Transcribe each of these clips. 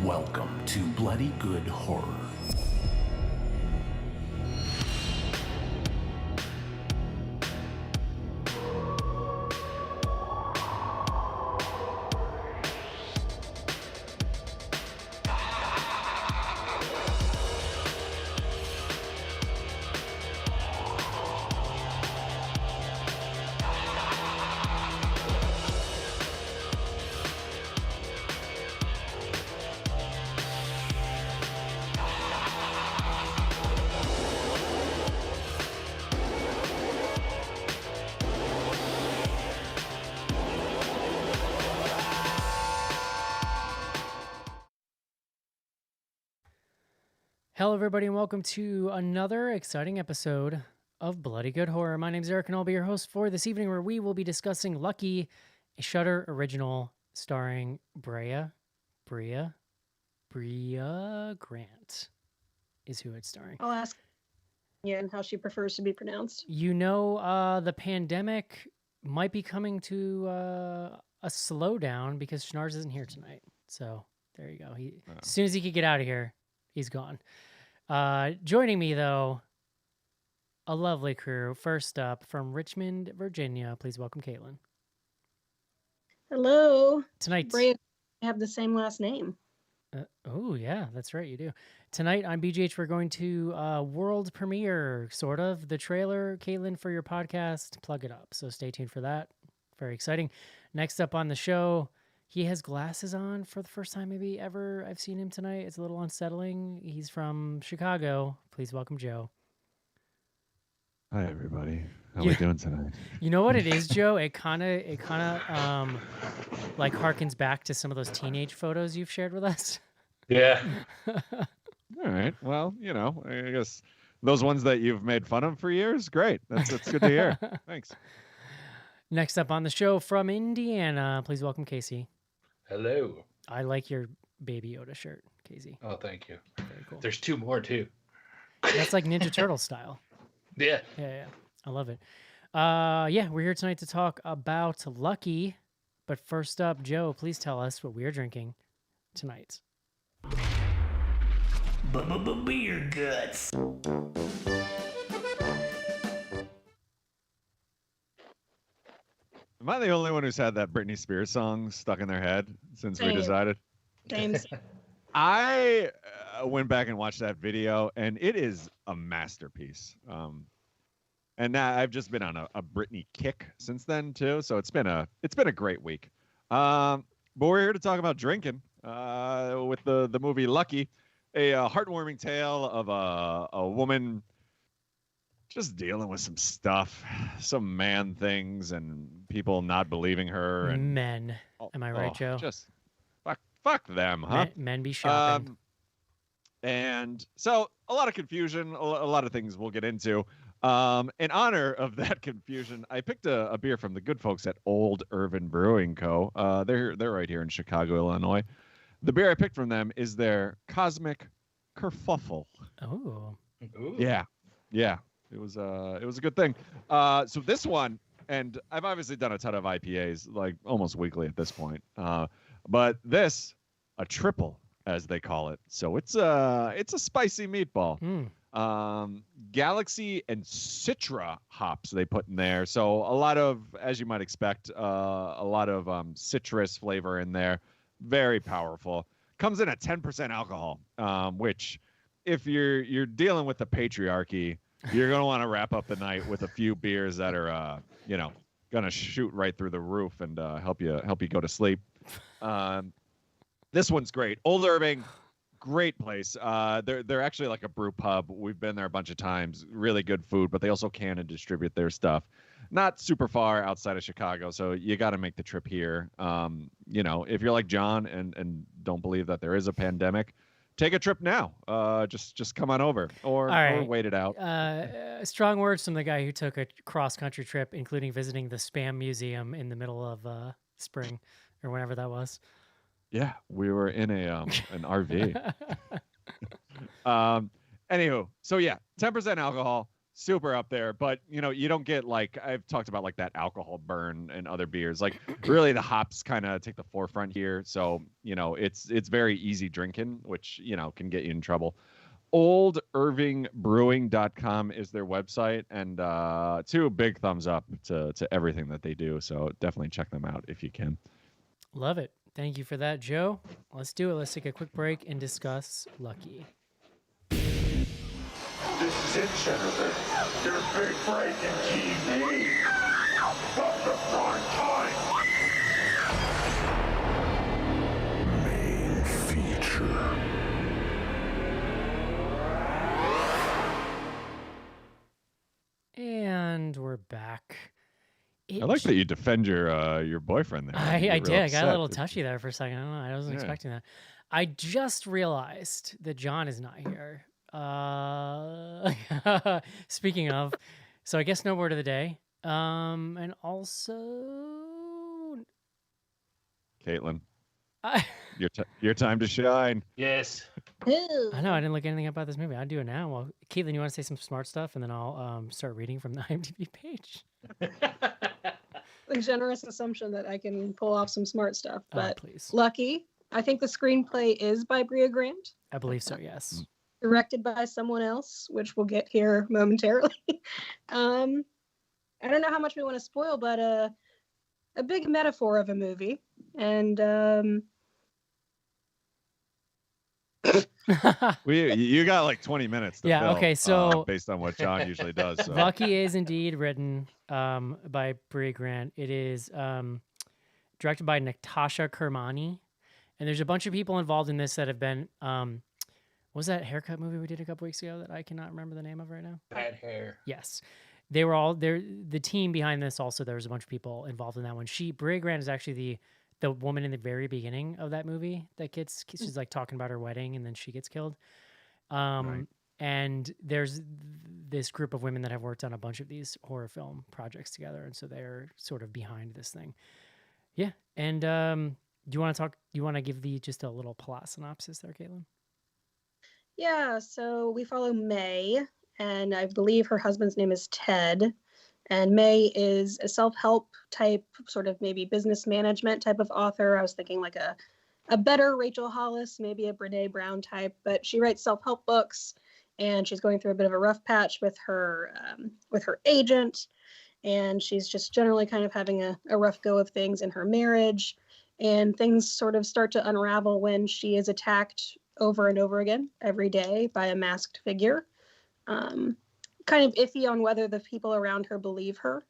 Welcome to Bloody Good Horror. Hello, everybody, and welcome to another exciting episode of Bloody Good Horror. My name is Eric, and I'll be your host for this evening, where we will be discussing Lucky, a Shudder original starring Brea Grant is who it's starring. I'll ask Ian how she prefers to be pronounced. You know, the pandemic might be coming to a slowdown because Schnars isn't here tonight. So there you go. As soon as he could get out of here, he's gone. Joining me, though, a lovely crew. First up, from Richmond, Virginia, please welcome Caitlin. Hello. Tonight, Brea have the same last name. Oh, yeah, that's right, you do. Tonight on BGH, we're going to world premiere, sort of, the trailer, Caitlin, for your podcast. Plug it up, so stay tuned for that. Very exciting. Next up on the show, he has glasses on for the first time maybe ever I've seen him tonight. It's a little unsettling. He's from Chicago. Please welcome Joe. Hi, everybody. How we doing tonight? You know what it is, Joe? It kind of like harkens back to some of those teenage photos you've shared with us. Yeah. All right. Well, you know, I guess those ones that you've made fun of for years, great. That's good to hear. Thanks. Next up on the show from Indiana, please welcome Casey. Hello. I like your Baby Yoda shirt, Casey. Oh, thank you. Very cool. There's two more too. That's like Ninja Turtle style. Yeah. Yeah. I love it. Yeah, we're here tonight to talk about Lucky. But first up, Joe, please tell us what we're drinking tonight. Beer guts. Am I the only one who's had that Britney Spears song stuck in their head since we Same. decided? James. I went back and watched that video, and it is a masterpiece. And now I've just been on a Britney kick since then too. So it's been a great week. But we're here to talk about drinking with the movie Lucky, a heartwarming tale of a woman just dealing with some stuff, some man things, and people not believing her. And Men. Am I right, Joe? Just fuck them, huh? Men be shopping. And so a lot of confusion, a lot of things we'll get into. In honor of that confusion, I picked a beer from the good folks at Old Irvin Brewing Co. They're right here in Chicago, Illinois. The beer I picked from them is their Cosmic Kerfuffle. Oh. Ooh. Yeah. It was a good thing. So this one, and I've obviously done a ton of IPAs, like almost weekly at this point. But this, a triple, as they call it. So it's a spicy meatball. Galaxy and Citra hops they put in there. So a lot of, as you might expect, a lot of citrus flavor in there. Very powerful. Comes in at 10% alcohol, which if you're dealing with the patriarchy, you're going to want to wrap up the night with a few beers that are, going to shoot right through the roof and help you go to sleep. This one's great. Old Irving, great place. They're actually like a brew pub. We've been there a bunch of times. Really good food, but they also can and distribute their stuff. Not super far outside of Chicago, so you got to make the trip here. If you're like John and don't believe that there is a pandemic, take a trip now. Just come on over or wait it out. Strong words from the guy who took a cross-country trip, including visiting the Spam Museum in the middle of spring or whenever that was. Yeah, we were in an RV. Anywho, so yeah, 10% alcohol, super up there, but you don't get like I've talked about like that alcohol burn and other beers. Like really the hops kind of take the forefront here. So, it's very easy drinking, which, can get you in trouble. OldIrvingBrewing.com is their website, and 2 big thumbs up to everything that they do. So definitely check them out if you can. Love it. Thank you for that, Joe. Let's do it. Let's take a quick break and discuss Lucky. This is it, Jennifer. Your big break in TV. From the prime time. Main feature. And we're back. I like that you defend your boyfriend there. I did. I got a upset. little touchy there for a second. I don't know. I wasn't expecting that. I just realized that John is not here. Speaking of, so I guess no word of the day. And also, Caitlin, I your time to shine. Yes. Ew. know I didn't look anything about this movie. I'll do it now. Well, Caitlin, you want to say some smart stuff, and then I'll start reading from the IMDb page. A generous assumption that I can pull off some smart stuff, but Please, Lucky. I think the screenplay is by Brea Grant, I believe so. Yes. directed by someone else, which we'll get here momentarily. I don't know how much we want to spoil, but a big metaphor of a movie, and You got like 20 minutes to Yeah, fill, okay, so- based on what John usually does. So. Lucky is indeed written by Brea Grant. It is directed by Natasha Kermani. And there's a bunch of people involved in this that have been, what was that haircut movie we did a couple weeks ago that I cannot remember the name of right now? Bad hair. Yes. They were all there. The team behind this also, there was a bunch of people involved in that one. Brea Grant is actually the woman in the very beginning of that movie that she's like talking about her wedding and then she gets killed. Right. And there's this group of women that have worked on a bunch of these horror film projects together. And so they're sort of behind this thing. Yeah. And do you want to give just a little plot synopsis there, Caitlin? yeah, so we follow May, and I believe her husband's name is Ted. And May is a self-help type, sort of maybe business management type of author. I was thinking like a better Rachel Hollis, maybe a Brene Brown type, but she writes self-help books, and she's going through a bit of a rough patch with her agent, and she's just generally kind of having a rough go of things in her marriage, and things sort of start to unravel when she is attacked over and over again every day by a masked figure. Kind of iffy on whether the people around her believe her.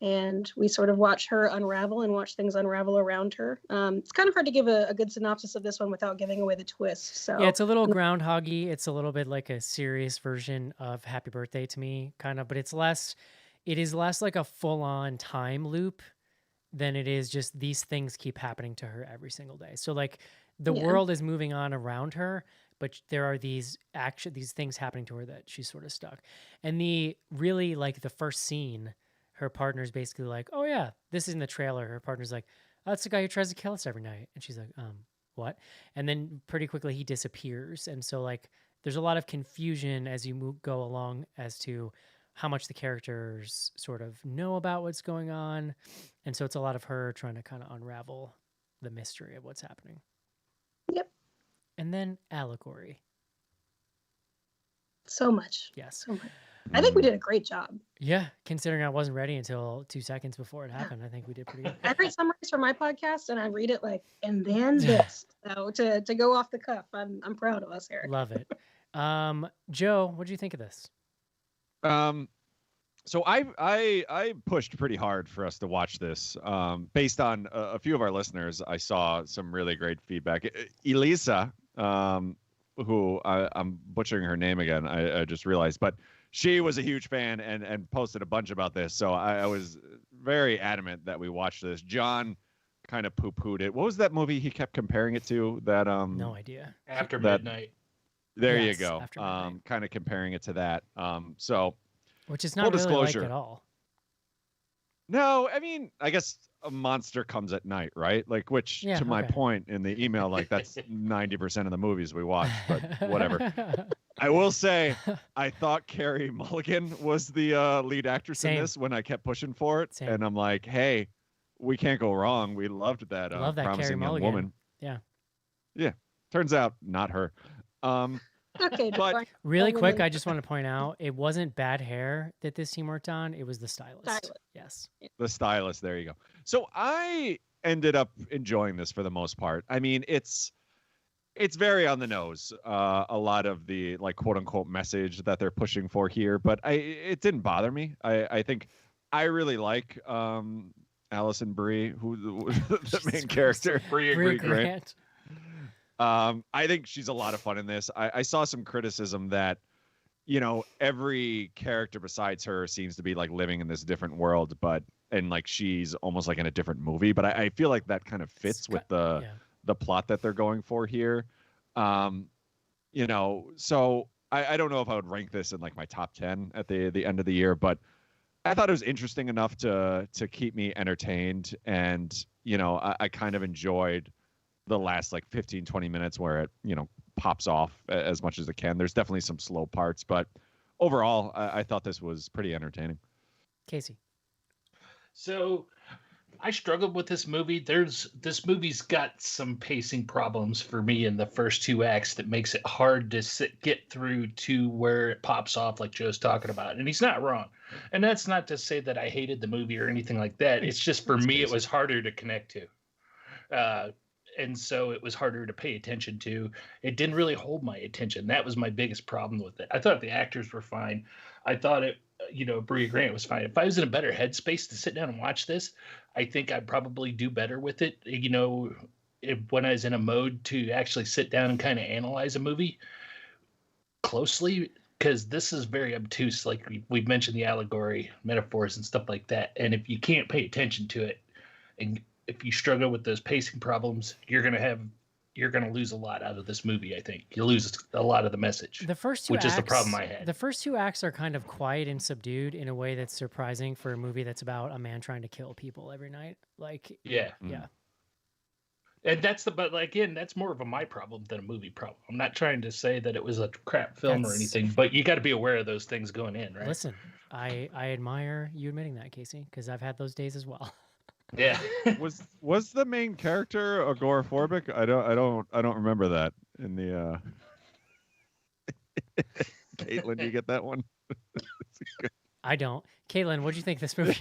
And we sort of watch her unravel and watch things unravel around her. It's kind of hard to give a good synopsis of this one without giving away the twist. So Yeah, it's a little groundhoggy. It's a little bit like a serious version of Happy Birthday to me, kind of, but it is less like a full-on time loop than it is just these things keep happening to her every single day. So like the Yeah. world is moving on around her, but there are these things happening to her that she's sort of stuck. And the first scene, her partner's basically like, "Oh yeah, this is in the trailer." Her partner's like, "Oh, that's the guy who tries to kill us every night." And she's like, what?" And then pretty quickly he disappears. And so like there's a lot of confusion as you go along as to how much the characters sort of know about what's going on. And so it's a lot of her trying to kind of unravel the mystery of what's happening. Yep. And then allegory. So much. Yes. So much. I think we did a great job. Yeah. Considering I wasn't ready until 2 seconds before it happened, I think we did pretty good. I write summaries for my podcast and I read it like, and then this. So to go off the cuff, I'm proud of us, Eric. Love it. Joe, what do you think of this? So I pushed pretty hard for us to watch this. Based on a few of our listeners, I saw some really great feedback. Elisa, who I'm butchering her name again, I just realized, but she was a huge fan and posted a bunch about this. So I was very adamant that we watch this. John kind of poo-pooed it. What was that movie he kept comparing it to? That No idea. After That- midnight. There Yes, you go. After Midnight. Kind of comparing it to that. So Which is full not really disclosure. like at all. no, I mean, I guess a monster comes at night, right? Like, which Yeah, to my okay. point in the email, like that's 90% of the movies we watch, but whatever. I will say, I thought Carrie Mulligan was the lead actress in Same. this when I kept pushing for it, Same. and I'm like, hey, we can't go wrong. We loved that, Love that Carrie promising young Mulligan. woman. Yeah. Yeah, turns out not her. Okay, But- fine. Really Oh, quick, women. I just want to point out it wasn't bad hair that this team worked on. It was the stylist. Stylist. Yes. The stylist, there you go. So I ended up enjoying this for the most part. I mean, it's very on the nose, a lot of the like quote unquote message that they're pushing for here, but it didn't bother me. I think I really like Allison Brie, who the Jesus main Christ. character. Brea Brea Grant. Grant. I think she's a lot of fun in this. I saw some criticism that, you know, every character besides her seems to be like living in this different world, and like she's almost like in a different movie. But I feel like that kind of fits with Yeah. the plot that they're going for here. You know, so I don't know if I would rank this in like my top 10 at the end of the year, but I thought it was interesting enough to keep me entertained. And, you know, I kind of enjoyed the last like 15, 20 minutes where it, you know, pops off as much as it can. There's definitely some slow parts, but overall, I thought this was pretty entertaining. Casey. So I struggled with this movie. This movie's got some pacing problems for me in the first two acts that makes it hard to get through to where it pops off like Joe's talking about. And he's not wrong. And that's not to say that I hated the movie or anything like that. It's just for me, it was harder to connect to. And so it was harder to pay attention to. It didn't really hold my attention. That was my biggest problem with it. I thought the actors were fine. I thought Brea Grant was fine. If I was in a better headspace to sit down and watch this, I think I'd probably do better with it. When I was in a mode to actually sit down and kind of analyze a movie closely, because this is very obtuse. Like we've mentioned the allegory, metaphors, and stuff like that. And if you can't pay attention to it, and if you struggle with those pacing problems, you're gonna lose a lot out of this movie. I think you lose a lot of the message. The first two which acts, is the problem I had. The first two acts are kind of quiet and subdued in a way that's surprising for a movie that's about a man trying to kill people every night. Like, Yeah. yeah. And that's more of my problem than a movie problem. I'm not trying to say that it was a crap film or anything, but you got to be aware of those things going in, right? Listen, I admire you admitting that, Casey, because I've had those days as well. Yeah. Was the main character agoraphobic? I don't remember that in the Caitlin, you get that one? I don't. Caitlin, what'd you think of this movie?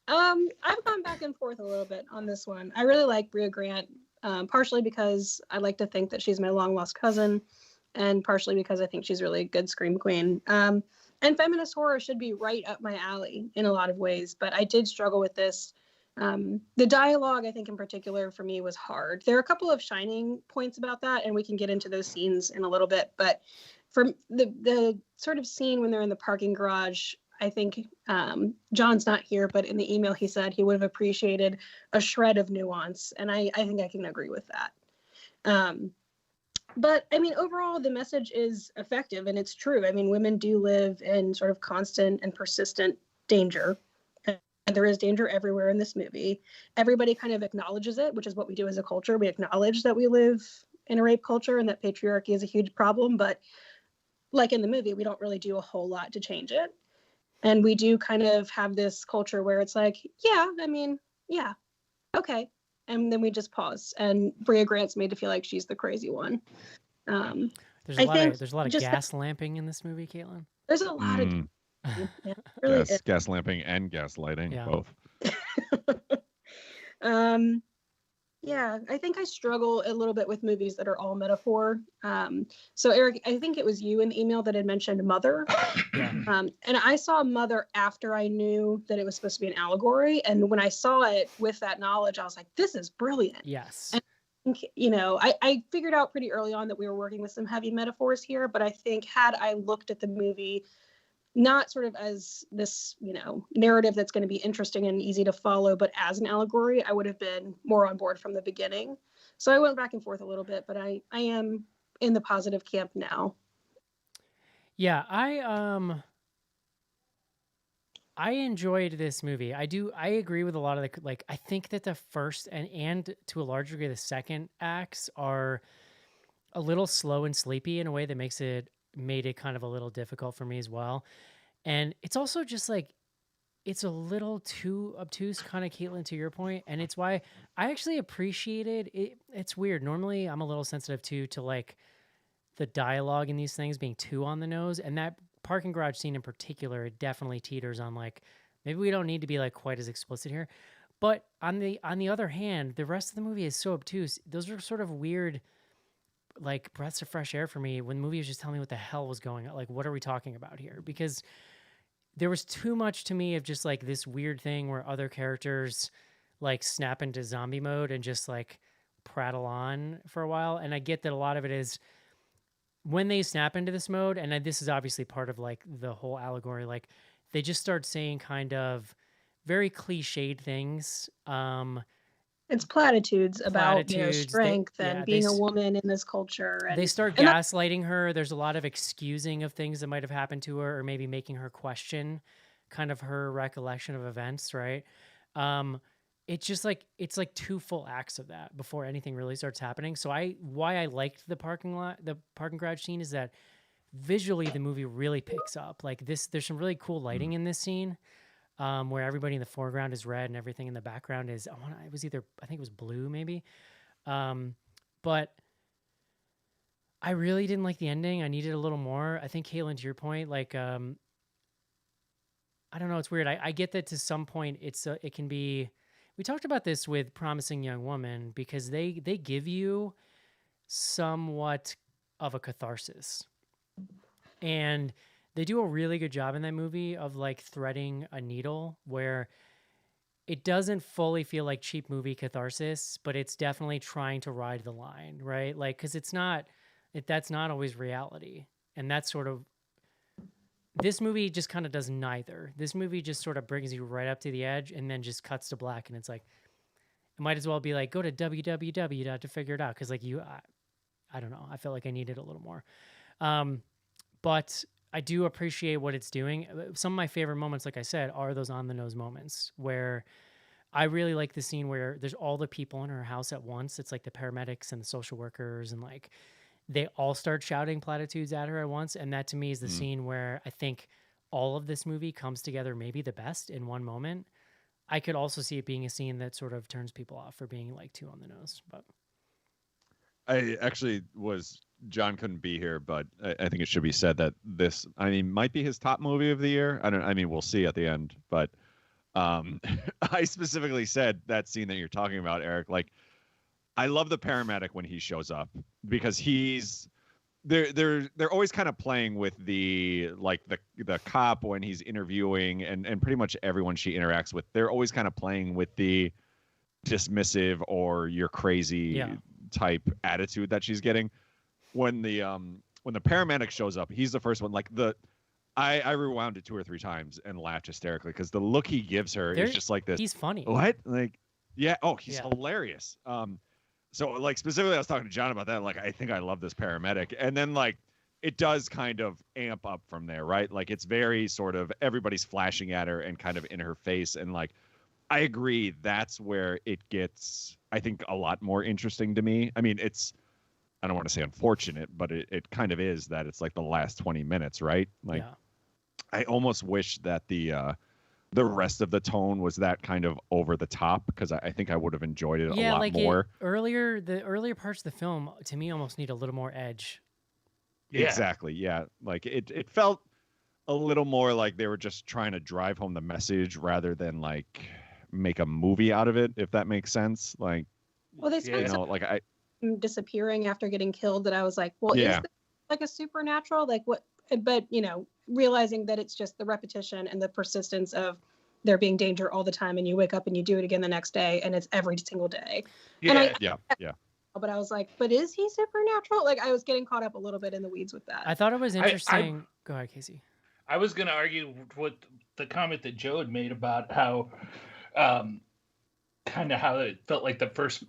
I've gone back and forth a little bit on this one. I really like Brea Grant, partially because I like to think that she's my long lost cousin, and partially because I think she's really a good scream queen. And feminist horror should be right up my alley in a lot of ways, but I did struggle with this. The dialogue, I think in particular for me, was hard. There are a couple of shining points about that, and we can get into those scenes in a little bit. But for the sort of scene when they're in the parking garage, I think John's not here, but in the email he said he would have appreciated a shred of nuance, and I think I can agree with that. But I mean, overall, the message is effective and it's true. I mean, women do live in sort of constant and persistent danger. And there is danger everywhere in this movie. Everybody kind of acknowledges it, which is what we do as a culture. We acknowledge that we live in a rape culture and that patriarchy is a huge problem. But like in the movie, we don't really do a whole lot to change it. And we do kind of have this culture where it's like, yeah, I mean, yeah, okay. And then we just pause. And Brea Grant's made to feel like she's the crazy one. There's a lot of gas lamping in this movie, Caitlin. There's a lot of yeah, really is. Gas lamping and gaslighting, Yeah. both. Yeah, I think I struggle a little bit with movies that are all metaphor. So Eric, I think it was you in the email that had mentioned Mother. Yeah. And I saw Mother after I knew that it was supposed to be an allegory. And when I saw it with that knowledge, I was like, this is brilliant. Yes. And I figured out pretty early on that we were working with some heavy metaphors here, but I think had I looked at the movie not sort of as this, narrative that's going to be interesting and easy to follow, but as an allegory, I would have been more on board from the beginning. So I went back and forth a little bit, but I am in the positive camp now. Yeah, I enjoyed this movie. I agree with a lot of I think that the first and to a large degree the second acts are a little slow and sleepy in a way that made it kind of a little difficult for me as well. And it's also just like it's a little too obtuse, kind of, Caitlin, to your point, and it's why I actually appreciated it. It's weird. Normally, I'm a little sensitive to like the dialogue in these things being too on the nose, and that parking garage scene in particular, it definitely teeters on like maybe we don't need to be like quite as explicit here. But on the other hand, the rest of the movie is so obtuse. Those are sort of weird, like breaths of fresh air for me when the movie was just telling me what the hell was going on. Like, what are we talking about here? Because there was too much to me of just like this weird thing where other characters like snap into zombie mode and just like prattle on for a while. And I get that a lot of it is when they snap into this mode, and this is obviously part of like the whole allegory, like they just start saying kind of very cliched things. It's platitudes about Platitudes, strength and being a s- woman in this culture. they start and gaslighting her. There's a lot of excusing of things that might have happened to her, or maybe making her question kind of her recollection of events, right? It's just like it's like two full acts of that before anything really starts happening. So why I liked the parking garage scene is that visually the movie really picks up. Like this, there's some really cool lighting in this scene. Where everybody in the foreground is red and everything in the background is I think it was blue maybe. But I really didn't like the ending. I needed a little more. I think, Caitlin, to your point, like I don't know, it's weird. I get that to some point it can be. We talked about this with Promising Young Woman because they give you somewhat of a catharsis, and they do a really good job in that movie of like threading a needle where it doesn't fully feel like cheap movie catharsis, but it's definitely trying to ride the line, right? Like, cause that's not always reality. And that's sort of, this movie just kind of does neither. This movie just sort of brings you right up to the edge and then just cuts to black. And it's like, it might as well be like, go to www to figure it out. Cause like I don't know. I felt like I needed a little more. But I do appreciate what it's doing. Some of my favorite moments, like I said, are those on the nose moments where I really like the scene where there's all the people in her house at once. It's like the paramedics and the social workers, and like they all start shouting platitudes at her at once. And that to me is the scene where I think all of this movie comes together maybe the best in one moment. I could also see it being a scene that sort of turns people off for being like too on the nose. But I actually was John couldn't be here, but I think it should be said that this, I mean, might be his top movie of the year. I mean, we'll see at the end, but I specifically said that scene that you're talking about, Eric. Like, I love the paramedic when he shows up because they're always kind of playing with the cop when he's interviewing and pretty much everyone she interacts with. They're always kind of playing with the dismissive or you're crazy type attitude that she's getting. When the paramedic shows up, he's the first one. Like I rewound it 2 or 3 times and laughed hysterically because the look he gives her is just like this. He's funny. What? Like, yeah. Oh, he's hilarious. So like specifically, I was talking to John about that. Like, I think I love this paramedic, and then like it does kind of amp up from there, right? Like it's very sort of everybody's flashing at her and kind of in her face, and like I agree that's where it gets, I think, a lot more interesting to me. I mean, I don't want to say unfortunate, but it kind of is that it's like the last 20 minutes, right? Like, I almost wish that the rest of the tone was that kind of over the top because I think I would have enjoyed it a lot like more. The earlier parts of the film to me almost need a little more edge. Yeah. Exactly. Yeah. Like it felt a little more like they were just trying to drive home the message rather than like make a movie out of it, if that makes sense. Like, well, they spent disappearing after getting killed that I was like, well, is this like a supernatural? Like what? But realizing that it's just the repetition and the persistence of there being danger all the time, and you wake up and you do it again the next day, and it's every single day. Yeah. But I was like, but is he supernatural? Like I was getting caught up a little bit in the weeds with that. I thought it was interesting. Go ahead, Casey. I was going to argue with the comment that Joe had made about how kind of how it felt like the first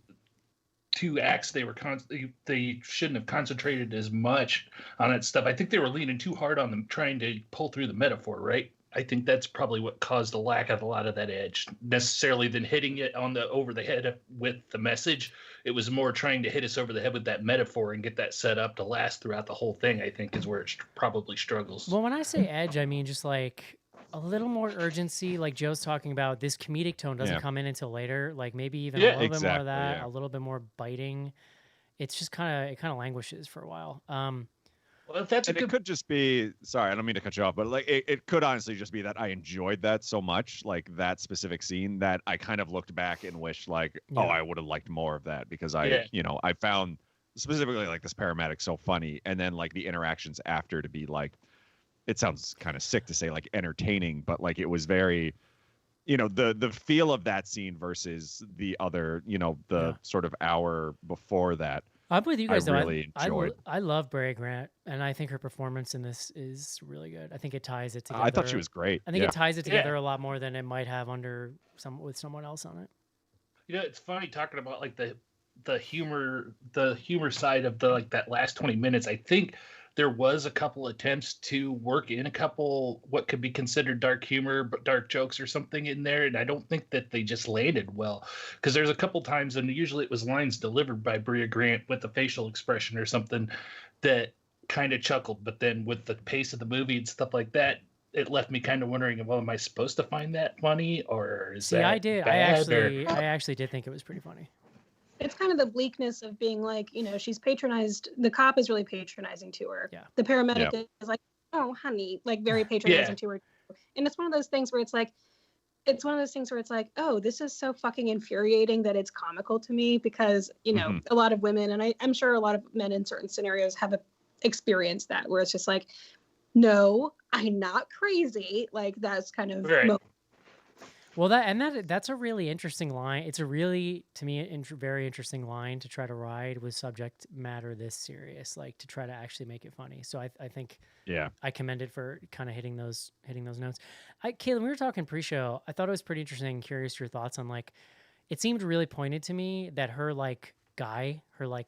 2 acts they shouldn't have concentrated as much on that stuff. I think they were leaning too hard on them trying to pull through the metaphor, right? I think that's probably what caused the lack of a lot of that edge. Necessarily than hitting it over the head with the message, it was more trying to hit us over the head with that metaphor and get that set up to last throughout the whole thing. I think is where it probably struggles. Well, when I say edge, I mean just like a little more urgency, like Joe's talking about. This comedic tone doesn't Yeah. come in until later. Like maybe even Yeah, a little bit more of exactly, that, yeah. a little bit more biting. It's just it kind of languishes for a while. Well, if that's a And it good could just be, sorry, I don't mean to cut you off, but like it could honestly just be that I enjoyed that so much, like that specific scene, that I kind of looked back and wished like, Yeah. oh, I would have liked more of that, because I, Yeah. you know, I found specifically like this paramedic so funny, and then like the interactions after to be like, it sounds kind of sick to say like entertaining, but like it was very, you know, the feel of that scene versus the other, you know, the Yeah. sort of hour before that. I'm with you I guys though. really enjoyed. I love Brea Grant, and I think her performance in this is really good. I think it ties it together. I thought she was great. I think yeah. it ties it Yeah. together a lot more than it might have with someone else on it. You know, it's funny talking about like the humor side of the like that last 20 minutes. I think there was a couple attempts to work in a couple what could be considered dark humor, but dark jokes or something in there, and I don't think that they just landed well. Because there's a couple times, and usually it was lines delivered by Brea Grant with a facial expression or something that kind of chuckled, but then with the pace of the movie and stuff like that, it left me kind of wondering, well, am I supposed to find that funny, or is See, that I did. bad, I actually did think it was pretty funny. It's kind of the bleakness of being like, you know, she's patronized. The cop is really patronizing to her. Yeah. The paramedic is like, oh, honey, like very patronizing to her. And it's one of those things where it's like, oh, this is so fucking infuriating that it's comical to me, because, you know, a lot of women, and I'm sure a lot of men in certain scenarios have experienced that, where it's just like, no, I'm not crazy. Like that's kind of Right. Well, that's a really interesting line. It's a really, to me, very interesting line to try to ride with subject matter this serious, like to try to actually make it funny. So I think I commend it for kind of hitting those notes. Caitlin, we were talking pre-show. I thought it was pretty interesting. Curious your thoughts on like, it seemed really pointed to me that her like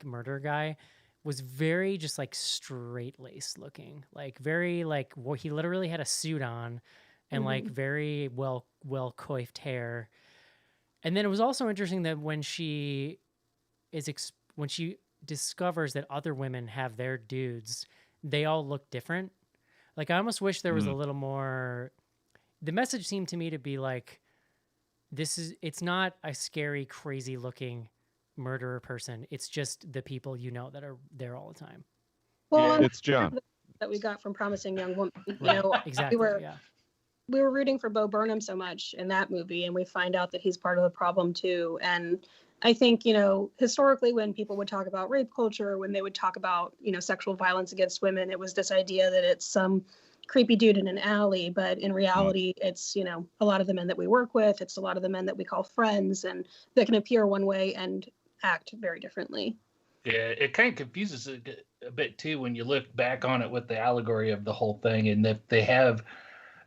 murder guy was very just like straight laced looking, like very like he literally had a suit on. And like very well coiffed hair. And then it was also interesting that when she discovers that other women have their dudes, they all look different. Like I almost wish there was a little more. The message seemed to me to be like, it's not a scary, crazy looking murderer person. It's just the people you know that are there all the time. Well, It's John. That we got from Promising Young Woman. You Right. know, Exactly. we were rooting for Bo Burnham so much in that movie, and we find out that he's part of the problem too. And I think, you know, historically when people would talk about rape culture, when they would talk about, you know, sexual violence against women, it was this idea that it's some creepy dude in an alley. But in reality, it's, you know, a lot of the men that we work with, it's a lot of the men that we call friends, and that can appear one way and act very differently. Yeah, it kind of confuses it a bit too when you look back on it with the allegory of the whole thing, and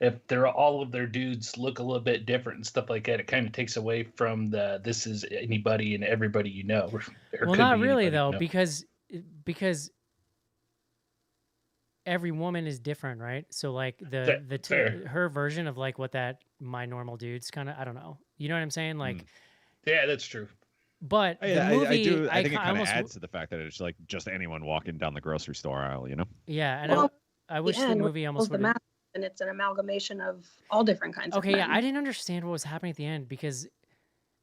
if they're all of their dudes look a little bit different and stuff like that, it kind of takes away from this is anybody and everybody you know. Well, not really though, because every woman is different, right? So like her version of like what that my normal dude's kind of, I don't know. You know what I'm saying? Like, yeah, that's true. But the movie, I think it kind of adds to the fact that it's like just anyone walking down the grocery store aisle, you know? Yeah, and I wish the movie almost would. And it's an amalgamation of all different kinds of men. Yeah, I didn't understand what was happening at the end, because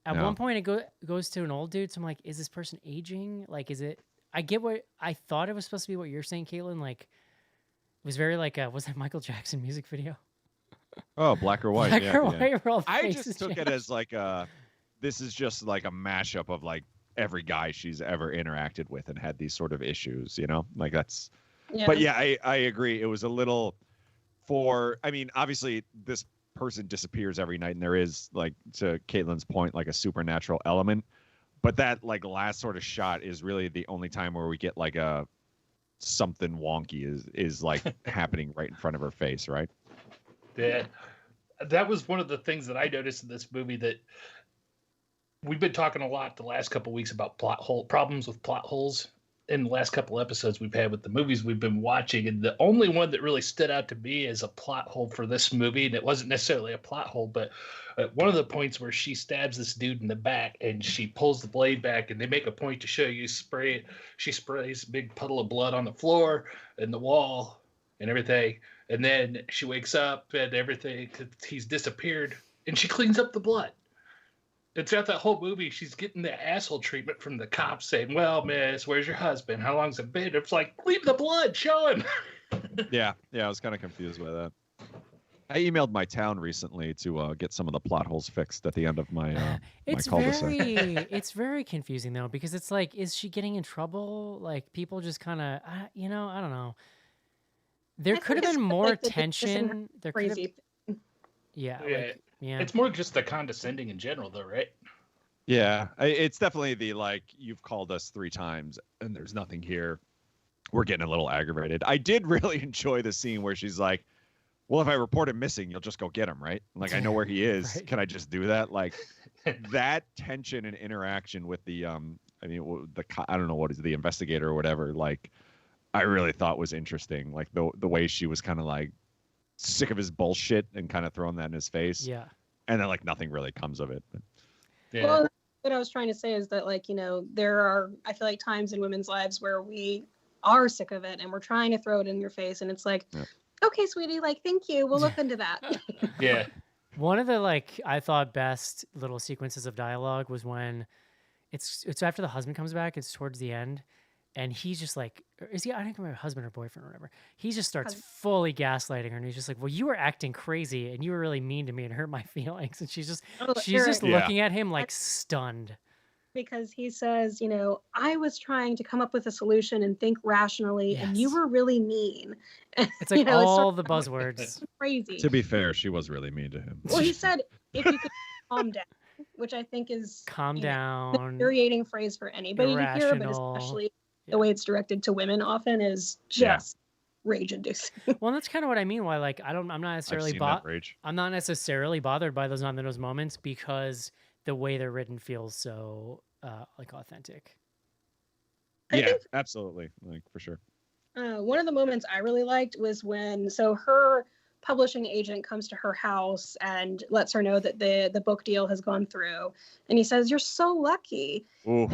at one point it goes to an old dude. So I'm like, is this person aging? Like, is it? I get what I thought it was supposed to be. What you're saying, Caitlin, like, it was very like was that Michael Jackson music video? Oh, Black or White. Black or White. I just took it as like this is just like a mashup of like every guy she's ever interacted with and had these sort of issues, you know? Like that's. Yeah. But yeah, I agree. It was a little. I mean, obviously this person disappears every night, and there is, like, to Caitlin's point, like a supernatural element, but that like last sort of shot is really the only time where we get like a something wonky is like happening right in front of her face, right? That was one of the things that I noticed in this movie, that we've been talking a lot the last couple of weeks about problems with plot holes in the last couple episodes we've had with the movies we've been watching, and the only one that really stood out to me as a plot hole for this movie, and it wasn't necessarily a plot hole, but at one of the points where she stabs this dude in the back and she pulls the blade back, and they make a point to show you she sprays a big puddle of blood on the floor and the wall and everything, and then she wakes up and everything, he's disappeared, and she cleans up the blood. And throughout that whole movie, she's getting the asshole treatment from the cops saying, well, miss, where's your husband? How long's it been? It's like, leave the blood, show him. Yeah, I was kind of confused by that. I emailed my town recently to get some of the plot holes fixed at the end of my my cul-de-sac. It's very confusing though, because it's like, is she getting in trouble? Like people just kind of, I don't know. There I could have think been it's more like the tension. There could have, Crazy. yeah, Yeah. like, yeah. It's more just the condescending in general, though, right? Yeah, it's definitely the like, you've called us 3 times and there's nothing here. We're getting a little aggravated. I did really enjoy the scene where she's like, well, if I report him missing, you'll just go get him, right? Like, I know where he is. Right. Can I just do that? Like, that tension and interaction with the I don't know what is the investigator or whatever. Like, I really thought was interesting. Like the way she was kind of like sick of his bullshit and kind of throwing that in his face. Yeah. And then like nothing really comes of it. But, Yeah. Well, what I was trying to say is that, like, there are, I feel like, times in women's lives where we are sick of it and we're trying to throw it in your face, and it's like, Yeah. okay, sweetie, like, thank you, we'll look into that. Yeah. One of the I thought best little sequences of dialogue was when it's after the husband comes back. It's towards the end, and he's just like, is he? I don't remember, husband or boyfriend or whatever. He just starts fully gaslighting her, and he's just like, well, you were acting crazy, and you were really mean to me and hurt my feelings. And she's just Eric, looking at him like stunned. because he says, I was trying to come up with a solution and think rationally, and you Yes. were really mean. It's like it's all sort the of buzzwords. crazy. to be fair, she was really mean to him. Well, he said, if you could calm down, which I think is Calm an down. infuriating phrase for anybody to hear, but Irrational. especially Yeah. the way it's directed to women often is just rage-inducing. Well, that's kind of what I mean. Why, like, I'm not I've necessarily seen that rage. I'm not necessarily bothered by those on those moments because the way they're written feels so like authentic. I Yeah, think absolutely. Like, for sure. one of the moments I really liked was when her publishing agent comes to her house and lets her know that the book deal has gone through, and he says, "You're so lucky." Ooh.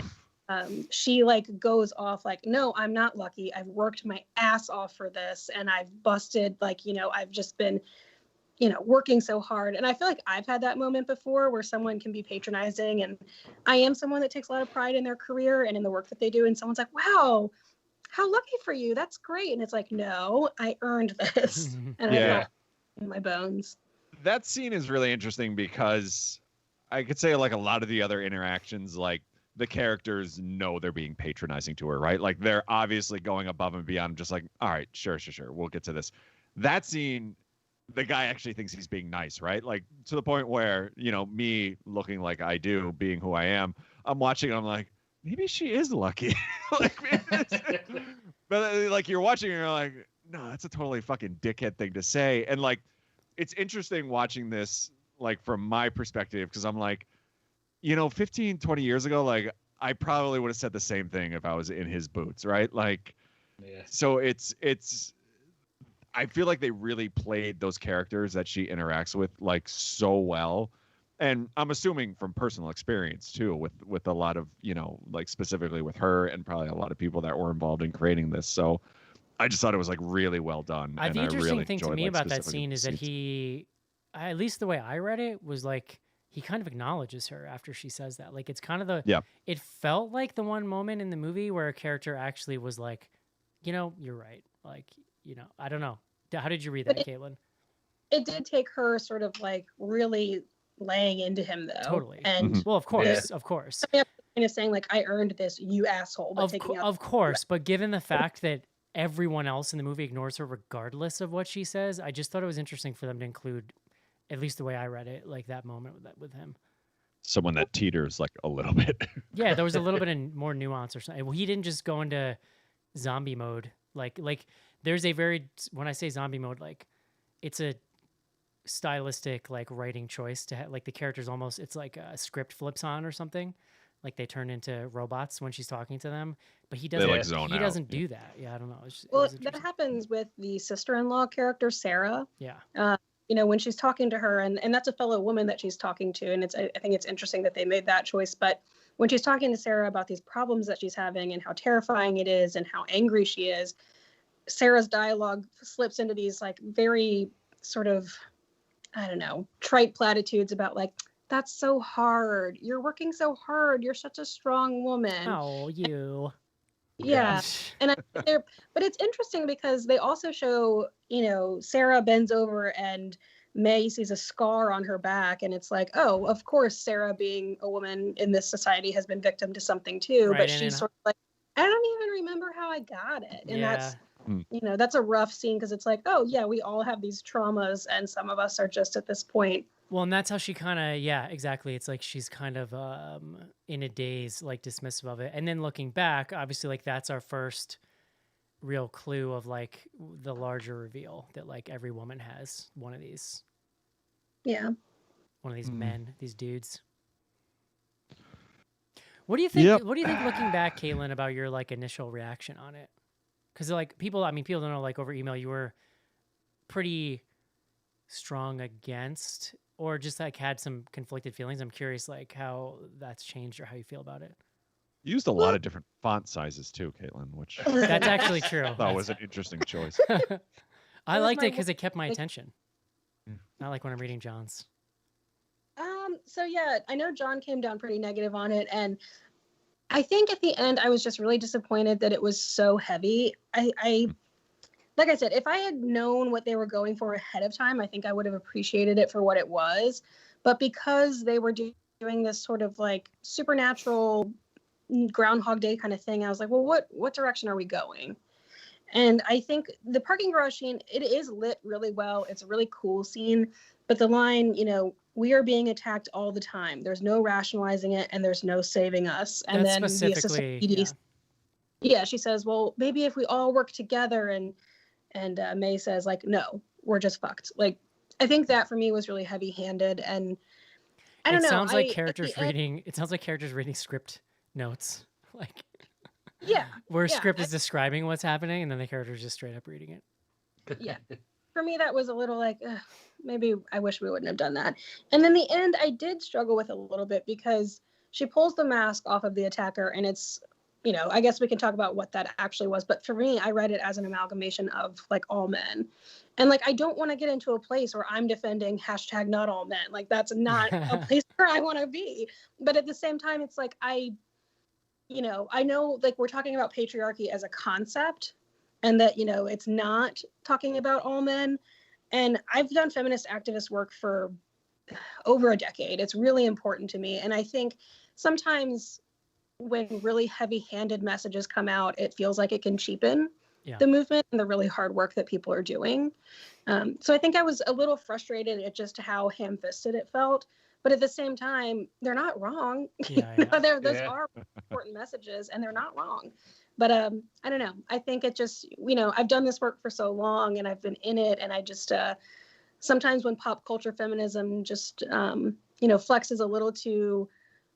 She like goes off like, "No, I'm not lucky. I've worked my ass off for this, and I've busted, like, I've just been working so hard." And I feel like I've had that moment before where someone can be patronizing, and I am someone that takes a lot of pride in their career and in the work that they do, and someone's like, "Wow, how lucky for you. That's great." And it's like, "No, I earned this." And I felt it in my bones. That scene is really interesting because I could say like a lot of the other interactions, like the characters know they're being patronizing to her, right? Like they're obviously going above and beyond, just like, all right, sure. We'll get to this. That scene, the guy actually thinks he's being nice, right? Like to the point where, me looking like I do, being who I am, I'm watching and I'm like, maybe she is lucky. But like you're watching and you're like, no, that's a totally fucking dickhead thing to say. And like, it's interesting watching this, like from my perspective, because I'm like, 15, 20 years ago, like I probably would have said the same thing if I was in his boots, right? Like, so it's, I feel like they really played those characters that she interacts with like so well. And I'm assuming from personal experience too, with a lot of, like specifically with her and probably a lot of people that were involved in creating this. So I just thought it was like really well done. The interesting thing to me about that scene is that he, at least the way I read it, was like he kind of acknowledges her after she says that. Like it's kind of it felt like the one moment in the movie where a character actually was like, you're right. Like, I don't know. How did you read that, Caitlin? It did take her sort of like really laying into him though. Totally. And well, of course, of course. Kind of saying like, I earned this, you asshole. Of course. But given the fact that everyone else in the movie ignores her regardless of what she says, I just thought it was interesting for them to include, at least the way I read it, like that moment with him. Someone that teeters like a little bit. Yeah, there was a little bit of more nuance or something. Well, he didn't just go into zombie mode. Like there's a very, when I say zombie mode, like it's a stylistic like writing choice to have, like the characters almost, it's like a script flips on or something. like they turn into robots when she's talking to them, but he They doesn't. like zone He out. doesn't do that. Yeah, I don't know. It Well, was that interesting. happens with the sister-in-law character, Sarah. Yeah. When she's talking to her, and that's a fellow woman that she's talking to, and I think it's interesting that they made that choice. But when she's talking to Sarah about these problems that she's having and how terrifying it is and how angry she is, Sarah's dialogue slips into these like very sort of, I don't know, trite platitudes about like, that's so hard. You're working so hard. You're such a strong woman. Oh, you. Yeah. And but it's interesting because they also show, Sarah bends over and May sees a scar on her back, and it's like, oh, of course, Sarah, being a woman in this society, has been victim to something too. Right, But and she's in- sort of like, I don't even remember how I got it. And Yeah. that's a rough scene because it's like, oh yeah, we all have these traumas, and some of us are just at this point. Well, and that's how she kind of, yeah, exactly. It's like she's kind of in a daze, like dismissive of it. And then looking back, obviously, like that's our first real clue of like the larger reveal that like every woman has one of these Yeah. men, these dudes. What do you think? Yep. What do you think looking back, Caitlin, about your like initial reaction on it? Because like people don't know, like over email, you were pretty strong against, or just like had some conflicted feelings. I'm curious like how that's changed or how you feel about it. You used a lot of different font sizes too, Caitlin, which That's actually true. I thought was an interesting choice. I was liked my it because it kept my like- attention. Not like when I'm reading John's. So yeah, I know John came down pretty negative on it, and I think at the end I was just really disappointed that it was so heavy. I like I said, if I had known what they were going for ahead of time, I think I would have appreciated it for what it was. But because they were doing this sort of like supernatural Groundhog Day kind of thing, I was like, well, what direction are we going? And I think the parking garage scene, it is lit really well. It's a really cool scene. But the line, we are being attacked all the time. There's no rationalizing it, and there's no saving us. And That's then the assistant specifically, PD, yeah, she says, well, maybe if we all work together, and May says, like, no, we're just fucked. Like, I think that for me was really heavy-handed, and I don't know. It sounds like at the characters end- reading. It sounds like characters reading script notes, like Yeah, where yeah, script is describing what's happening, and then the character's just straight up reading it. yeah. For me, that was a little like, ugh, maybe I wish we wouldn't have done that. And then the end, I did struggle with a little bit because she pulls the mask off of the attacker, and it's, I guess we can talk about what that actually was. But for me, I read it as an amalgamation of like all men. And like, I don't want to get into a place where I'm defending # not all men. Like, that's not a place where I want to be. But at the same time, it's like, I know like we're talking about patriarchy as a concept, and that, it's not talking about all men. And I've done feminist activist work for over a decade. It's really important to me. And I think sometimes when really heavy-handed messages come out, it feels like it can cheapen the movement and the really hard work that people are doing. So I think I was a little frustrated at just how ham-fisted it felt. But at the same time, they're not wrong. Those are important messages, and they're not wrong. But I don't know. I think it just, I've done this work for so long, and I've been in it, and I just sometimes when pop culture feminism just flexes a little too,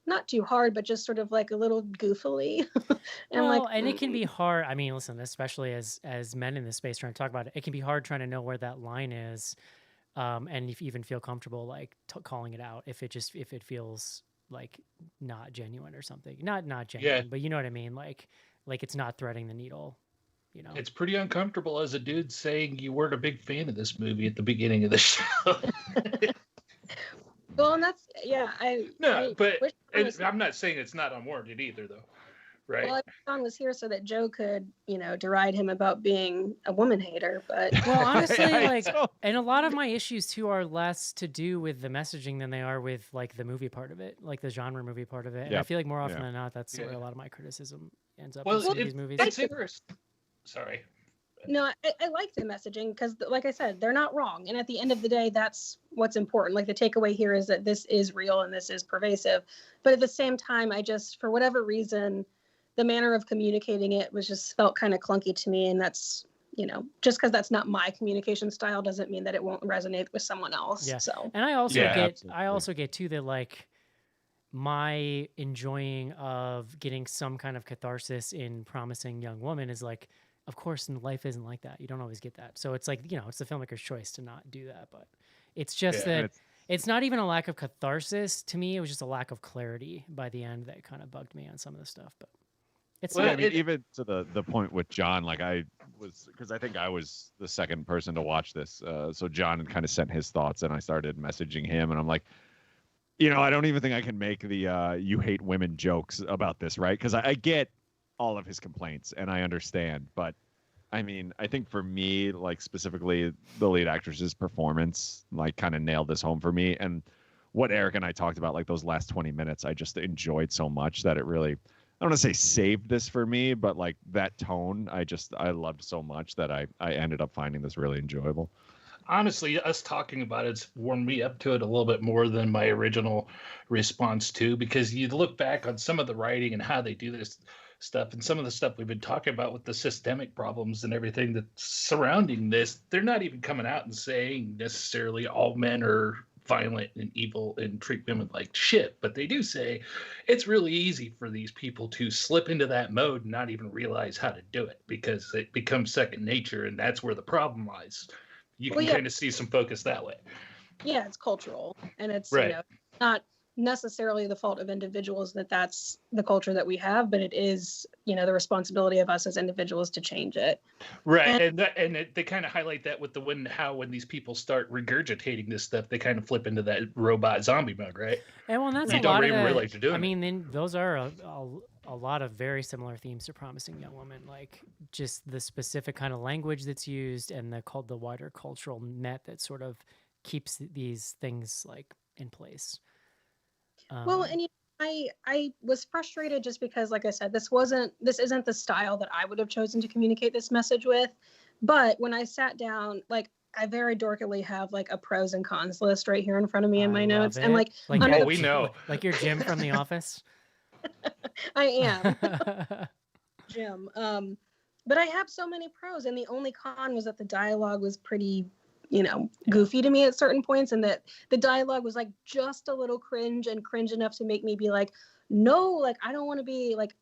not too hard, but just sort of like a little goofily. And it can be hard. I mean, listen, especially as men in this space trying to talk about it, it can be hard trying to know where that line is, and if you even feel comfortable like calling it out if it feels like not genuine or something. Not genuine, but you know what I mean. Like it's not threading the needle. It's pretty uncomfortable as a dude saying you weren't a big fan of this movie at the beginning of the show. Well, and that's I'm not saying it's not unwarranted either, though. Right. Well, John was here so that Joe could, deride him about being a woman hater. But well, honestly, and a lot of my issues too are less to do with the messaging than they are with like the movie part of it, like the genre movie part of it. And I feel like more often than not, that's where a lot of my criticism ends up. Well, in these movies. It's interesting. Sorry. No, I like the messaging because, like I said, they're not wrong. And at the end of the day, that's what's important. Like the takeaway here is that this is real and this is pervasive. But at the same time, I just, for whatever reason, the manner of communicating it was just felt kind of clunky to me. And that's, just because that's not my communication style doesn't mean that it won't resonate with someone else. Yeah. So. And I also absolutely. get too that like my enjoying of getting some kind of catharsis in Promising Young Woman is like, of course, life isn't like that. You don't always get that. So it's like, it's the filmmaker's choice to not do that. But it's just Yeah. that it's not even a lack of catharsis to me. It was just a lack of clarity by the end that kind of bugged me on some of the stuff. But it's Well, Yeah, I not. mean, even to the point with John, like I was, because I think I was the second person to watch this. So John kind of sent his thoughts, and I started messaging him, and I'm like, I don't even think I can make the "you hate women" jokes about this, right? Because I get all of his complaints, and I understand, but I mean, I think for me, like specifically the lead actress's performance, like kind of nailed this home for me. And what Eric and I talked about, like those last 20 minutes, I just enjoyed so much that it really, I don't want to say saved this for me, but like that tone, I loved so much that I ended up finding this really enjoyable. Honestly, us talking about it's warmed me up to it a little bit more than my original response to, because you look back on some of the writing and how they do this stuff and some of the stuff we've been talking about with the systemic problems and everything that's surrounding this. They're not even coming out and saying necessarily all men are violent and evil and treat women like shit, but they do say it's really easy for these people to slip into that mode and not even realize how to do it because it becomes second nature, and that's where the problem lies. You Well, can yeah. kind of see some focus that way. Yeah, it's cultural, and it's Right. not necessarily the fault of individuals that's the culture that we have, but it is the responsibility of us as individuals to change it. Right, and they kind of highlight that with when these people start regurgitating this stuff, they kind of flip into that robot zombie mode, right? And well, that's You a don't lot of even the, realize you're doing I it. mean, then those are a lot of very similar themes to Promising Young Woman, like just the specific kind of language that's used and the wider cultural net that sort of keeps these things like in place. Well, and I was frustrated just because, like I said, this isn't the style that I would have chosen to communicate this message with. But when I sat down, like I very dorkily have like a pros and cons list right here in front of me in I my love notes, and it. like Like under your we Jim- know. like your Jim from The Office. I am Jim. But I have so many pros, and the only con was that the dialogue was pretty, goofy to me at certain points, and that the dialogue was like just a little cringe enough to make me be like, no, like I don't want to be like,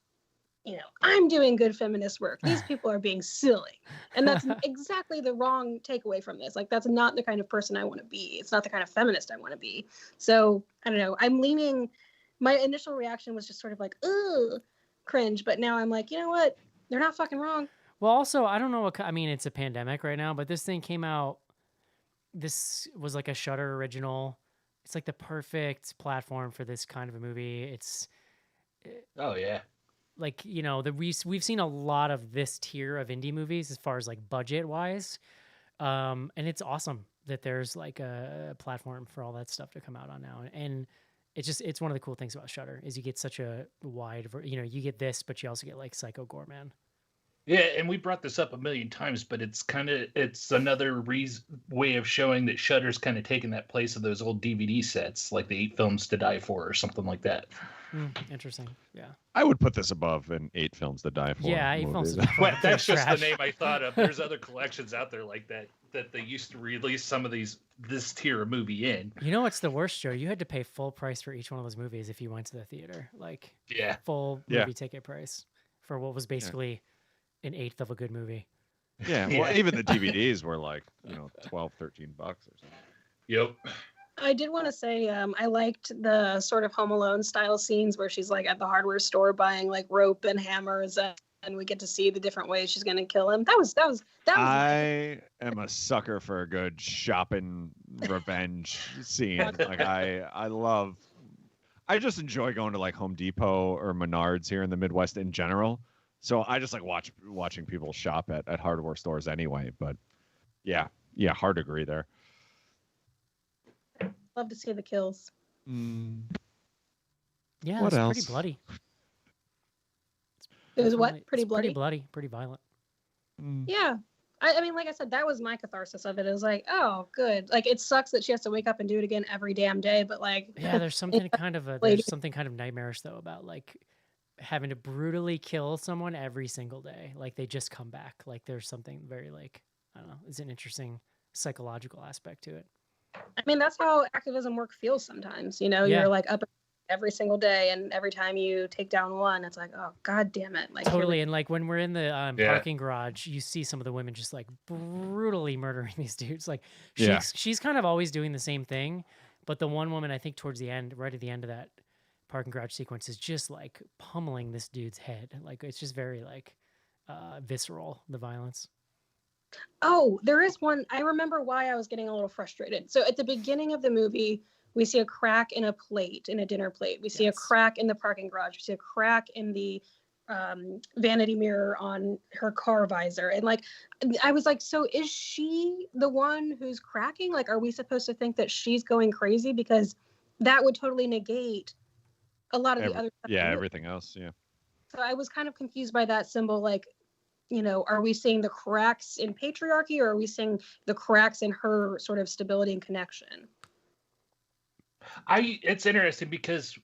I'm doing good feminist work. These people are being silly. And that's exactly the wrong takeaway from this. Like, that's not the kind of person I want to be. It's not the kind of feminist I want to be. So I don't know. My initial reaction was just sort of like, ugh, cringe. But now I'm like, you know what? They're not fucking wrong. Well, also, I don't know I mean, it's a pandemic right now, but this thing came out. This was like a Shudder original. It's like the perfect platform for this kind of a movie. It's Oh yeah. like, we've seen a lot of this tier of indie movies as far as like budget wise. And it's awesome that there's like a platform for all that stuff to come out on now. And it's one of the cool things about Shudder is you get such a wide, you get this, but you also get like Psycho Goreman. Yeah, and we brought this up a million times, but it's another way of showing that Shudder's kind of taken that place of those old DVD sets, like the 8 Films to Die For or something like that. Interesting. Yeah. I would put this above an 8 Films to Die For. Yeah, 8 Films to Die For. Well, that's just trash. the name I thought of. There's other collections out there like that they used to release some of this tier of movie in. You know what's the worst, Joe? You had to pay full price for each one of those movies if you went to the theater. Like Yeah. full Yeah. movie ticket price for what was basically an eighth of a good movie. Yeah, well, even the DVDs were like, $12, $13 or something. Yep. I did want to say I liked the sort of Home Alone style scenes where she's like at the hardware store buying like rope and hammers, and we get to see the different ways she's going to kill him. That was nice. I am a sucker for a good shopping revenge scene. Like I just enjoy going to like Home Depot or Menards here in the Midwest in general. So I just like watching people shop at hardware stores anyway. But yeah, hard to agree there. Love to see the kills. Yeah, What it's else? pretty bloody. It was what? It's Pretty bloody? Pretty bloody, pretty violent. Yeah. I mean, like I said, that was my catharsis of it. It was like, oh, good. Like, it sucks that she has to wake up and do it again every damn day, but like... Yeah, there's something kind of nightmarish though about like having to brutally kill someone every single day. Like they just come back. Like there's something very like, I don't know, it's an interesting psychological aspect to it. I mean, that's how activism work feels sometimes. Yeah. You're like up every single day, and every time you take down one, it's like, oh god damn it, like here we- Totally. And like when we're in the Yeah. parking garage, you see some of the women just like brutally murdering these dudes. Like Yeah. she's kind of always doing the same thing, but the one woman I think towards the end, right at the end of that parking garage sequence, is just like pummeling this dude's head. Like it's just very like visceral, the violence. Oh, there is one. I remember why I was getting a little frustrated. So at the beginning of the movie, we see a crack in a plate, in a dinner plate. We see a Yes. crack in the parking garage. We see a crack in the vanity mirror on her car visor. And like, I was like, so is she the one who's cracking? Like, are we supposed to think that she's going crazy? Because that would totally negate a lot of the other stuff. Yeah, everything else. Yeah. So I was kind of confused by that symbol. Like, you know, are we seeing the cracks in patriarchy, or are we seeing the cracks in her sort of stability and connection? It's interesting because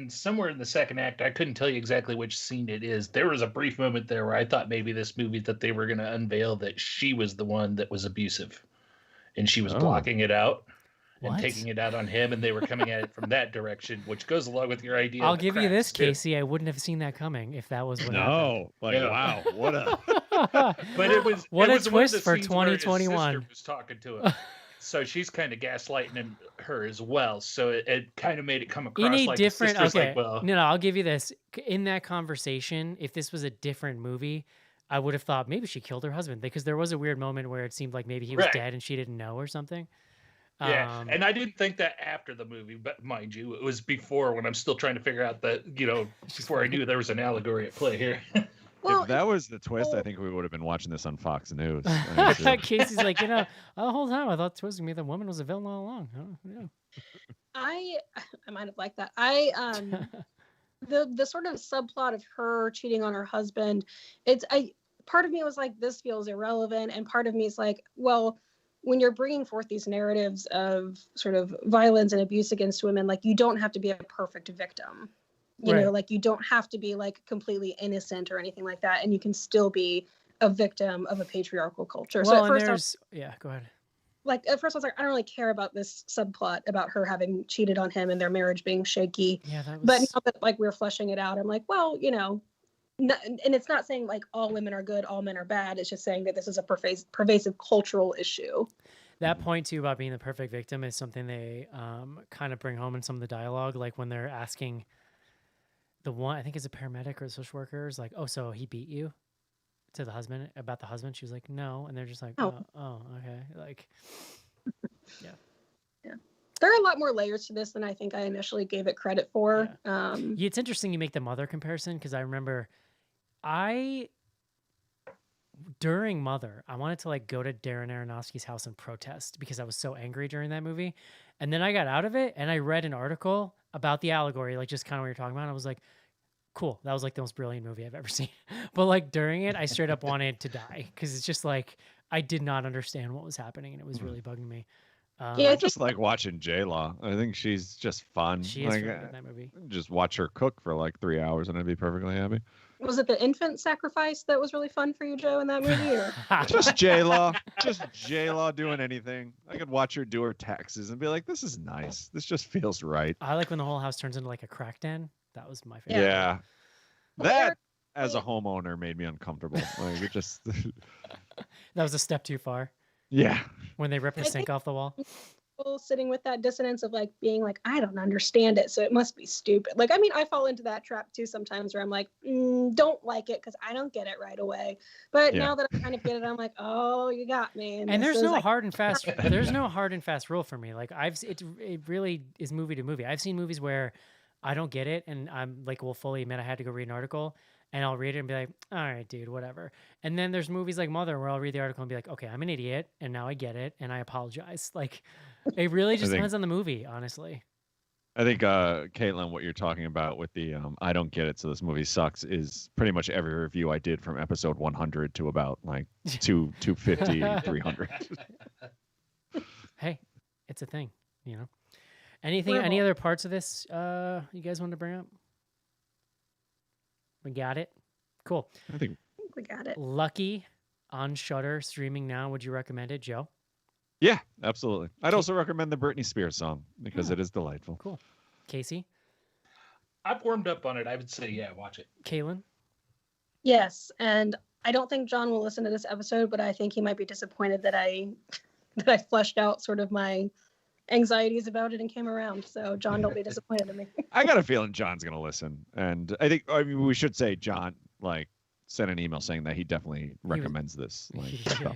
somewhere in the second act, I couldn't tell you exactly which scene it is. There was a brief moment there where I thought maybe this movie that they were going to unveil that she was the one that was abusive, and she was Oh. blocking it out and What? taking it out on him, and they were coming at it from that direction, which goes along with your idea. I'll of the give you this, cracks, too. Casey. I wouldn't have seen that coming if that was what No, like Yeah. wow, what a happened. But it was What it a was one of twist the for scenes where his 2021. sister was talking to him. So she's kind of gaslighting her as well. So it kind of made it come across In a like different, the sister's okay, like, well, no, I'll give you this. In that conversation, if this was a different movie, I would have thought maybe she killed her husband, because there was a weird moment where it seemed like maybe he was Right. dead and she didn't know or something. yeah. And I didn't think that after the movie, but mind you, it was before, when I'm still trying to figure out that, before I knew there was an allegory at play here. Well, if that was the twist, I well- think we would have been watching this on Fox News. honestly. Casey's like, the whole time I thought the twist was me the woman was a villain all along. Oh, yeah. I might have liked that. The sort of subplot of her cheating on her husband, part of me was like, this feels irrelevant, and part of me is like, well, when you're bringing forth these narratives of sort of violence and abuse against women, like, you don't have to be a perfect victim. You know, Right. like, you don't have to be like completely innocent or anything like that, and you can still be a victim of a patriarchal culture. Well, so at and first, there's, yeah, go ahead. at first I was like, I don't really care about this subplot about her having cheated on him and their marriage being shaky. Yeah, that But was. now that like we're fleshing it out, I'm like, well, and it's not saying like all women are good, all men are bad. It's just saying that this is a pervasive cultural issue. That point too about being the perfect victim is something they kind of bring home in some of the dialogue, like when they're asking the one, I think it's a paramedic or a social worker, is like, oh, so he beat you, to the husband, about the husband. She was like, no, and they're just like, Oh. oh, okay, like, There are a lot more layers to this than I think I initially gave it credit for. Yeah, it's interesting you make the mother comparison, because I remember during Mother, I wanted to like go to Darren Aronofsky's house and protest because I was so angry during that movie. And then I got out of it and I read an article about the allegory, like just kind of what you're talking about. And I was like, cool. That was like the most brilliant movie I've ever seen. But like during it, I straight up wanted to die, because it's just like I did not understand what was happening, and it was really bugging me. Yeah, I just like watching J-Law. I think she's just fun. She is like, really good in that movie. just watch her cook for like 3 hours and I'd be perfectly happy. Was it the infant sacrifice that was really fun for you, Joe, in that movie? Or? Just J-Law. Just J-Law doing anything. I could watch her do her taxes and be like, this is nice. This just feels right. I like when the whole house turns into like a crack den. That was my favorite. Yeah. Well, That, Eric, as a homeowner, made me uncomfortable. Like, it just, That was a step too far yeah. when they ripped the I sink think- off the wall. People sitting with that dissonance of like being like, I don't understand it, so it must be stupid. Like, I mean, I fall into that trap too sometimes, where I'm like, don't like it because I don't get it right away. But Yeah. now that I kind of get it, I'm like, oh, you got me. And this there's is, no like, hard and fast. There's no hard and fast rule for me. Like it really is movie to movie. I've seen movies where I don't get it, and I'm like, will fully admit I had to go read an article, and I'll read it and be like, all right, dude, whatever. And then there's movies like Mother where I'll read the article and be like, okay, I'm an idiot, and now I get it, and I apologize. Like, it really just think- depends on the movie, honestly. I think, Caitlin, what you're talking about with the I don't get it, so this movie sucks, is pretty much every review I did from episode 100 to about like 250, 300. Hey, it's a thing, you know. Any We're other parts of this you guys want to bring up? We got it. Cool. I think, I think we got it. Lucky on Shudder, streaming now. Would you recommend it, Joe? yeah, absolutely. I'd also recommend the Britney Spears song because Oh. it is delightful. Cool. Casey? I've warmed up on it. I would say, yeah, watch it. Caitlin? Yes, and I don't think John will listen to this episode, but I think he might be disappointed that I that I fleshed out sort of my anxieties about it and came around. So John, don't be disappointed in me. I got a feeling John's gonna listen, and I mean, we should say John sent an email saying that he definitely recommends this. So.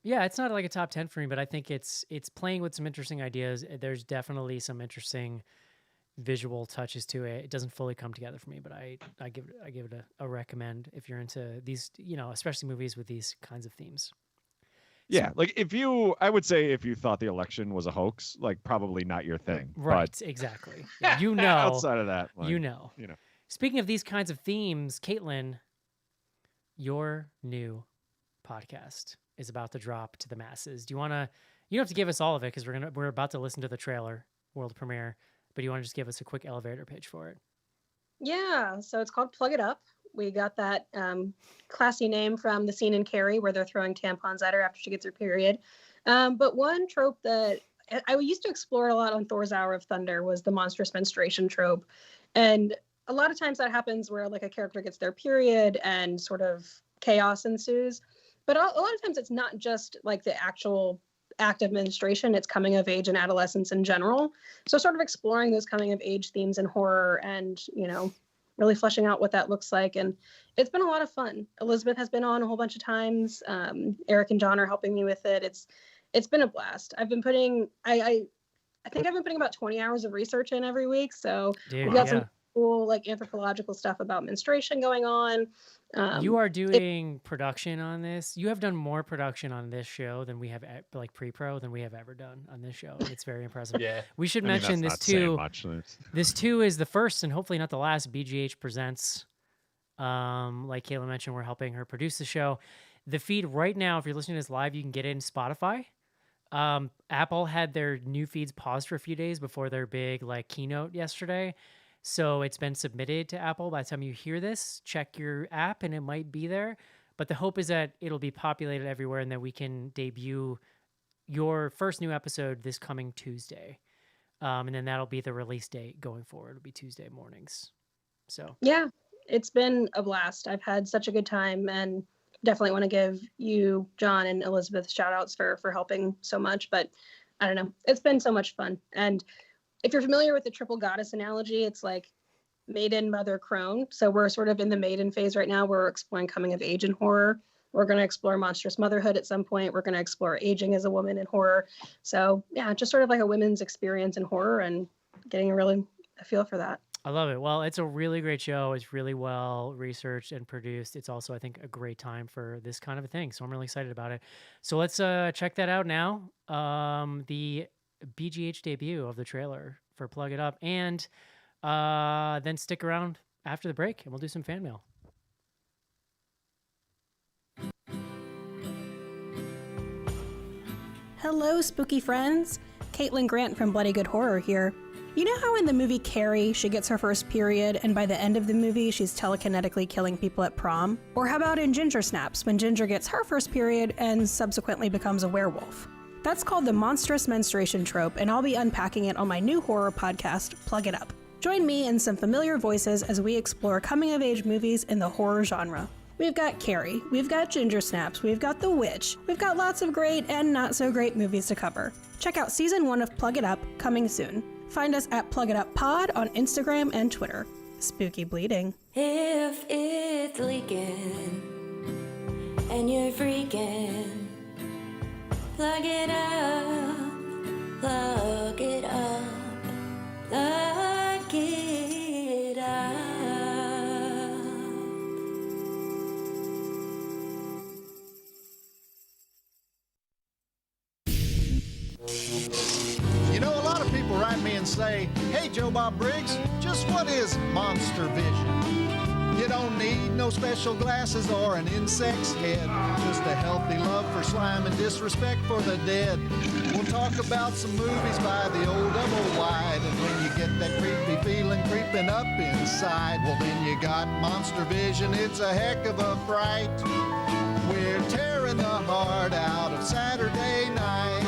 Yeah, it's not like a top 10 for me, but I think it's playing with some interesting ideas. There's definitely some interesting visual touches to it. It doesn't fully come together for me, but I give it a recommend if you're into these, especially movies with these kinds of themes. Yeah, I would say if you thought the election was a hoax, probably not your thing. Right, but exactly. Yeah, outside of that, you know. Speaking of these kinds of themes, Caitlin, your new podcast is about to drop to the masses. You don't have to give us all of it because we're about to listen to the trailer, world premiere, but you want to just give us a quick elevator pitch for it? Yeah, so it's called Plug It Up. We got that classy name from the scene in Carrie where they're throwing tampons at her after she gets her period. But one trope that I used to explore a lot on Thor's Hour of Thunder was the monstrous menstruation trope. And a lot of times that happens where a character gets their period and sort of chaos ensues. But a lot of times it's not just the actual act of menstruation, it's coming of age and adolescence in general. So sort of exploring those coming of age themes in horror and, really fleshing out what that looks like. And it's been a lot of fun. Elizabeth has been on a whole bunch of times. Eric and John are helping me with it. It's been a blast. I've been putting, I think I've been putting about 20 hours of research in every week. So we've got some cool anthropological stuff about menstruation going on. You are doing production on this. You have done more production on this show than we have pre-pro than we have ever done on this show. It's very impressive. Yeah. We should mention this too. This too is the first and hopefully not the last BGH Presents. Like Kayla mentioned, we're helping her produce the show. The feed right now, if you're listening to this live, you can get it in Spotify. Apple had their new feeds paused for a few days before their big keynote yesterday. So it's been submitted to Apple. By the time you hear this, check your app and it might be there. But the hope is that it'll be populated everywhere and that we can debut your first new episode this coming Tuesday. And then that'll be the release date going forward. It'll be Tuesday mornings. So yeah, it's been a blast. I've had such a good time and definitely want to give you, John, and Elizabeth shout outs for helping so much. But I don't know. It's been so much fun. And if you're familiar with the triple goddess analogy, it's maiden, mother, crone. So we're sort of in the maiden phase right now. We're exploring coming of age in horror. We're going to explore monstrous motherhood at some point. We're going to explore aging as a woman in horror. So yeah, just sort of a women's experience in horror and getting a feel for that. I love it. Well, it's a really great show. It's really well researched and produced. It's also, I think, a great time for this kind of a thing. So I'm really excited about it. So let's check that out now. The BGH debut of the trailer for Plug It Up, and then stick around after the break and we'll do some fan mail. Hello, spooky friends. Caitlin Grant from Bloody Good Horror here. You know how in the movie Carrie, she gets her first period, and by the end of the movie, she's telekinetically killing people at prom? Or how about in Ginger Snaps, when Ginger gets her first period and subsequently becomes a werewolf? That's called the monstrous menstruation trope, and I'll be unpacking it on my new horror podcast, Plug It Up. Join me and some familiar voices as we explore coming-of-age movies in the horror genre. We've got Carrie, we've got Ginger Snaps, we've got The Witch, we've got lots of great and not so great movies to cover. Check out season 1 of Plug It Up, coming soon. Find us at Plug It Up Pod on Instagram and Twitter. Spooky bleeding. If it's leaking and you're freaking, plug it up, plug it up, plug it up. You know, a lot of people write me and say, hey, Joe Bob Briggs, just what is monster vision? You don't need no special glasses or an insect's head, just a healthy love for slime and disrespect for the dead. We'll talk about some movies by the old double wide, and when you get that creepy feeling creeping up inside, well then you got monster vision, it's a heck of a fright. We're tearing the heart out of Saturday night.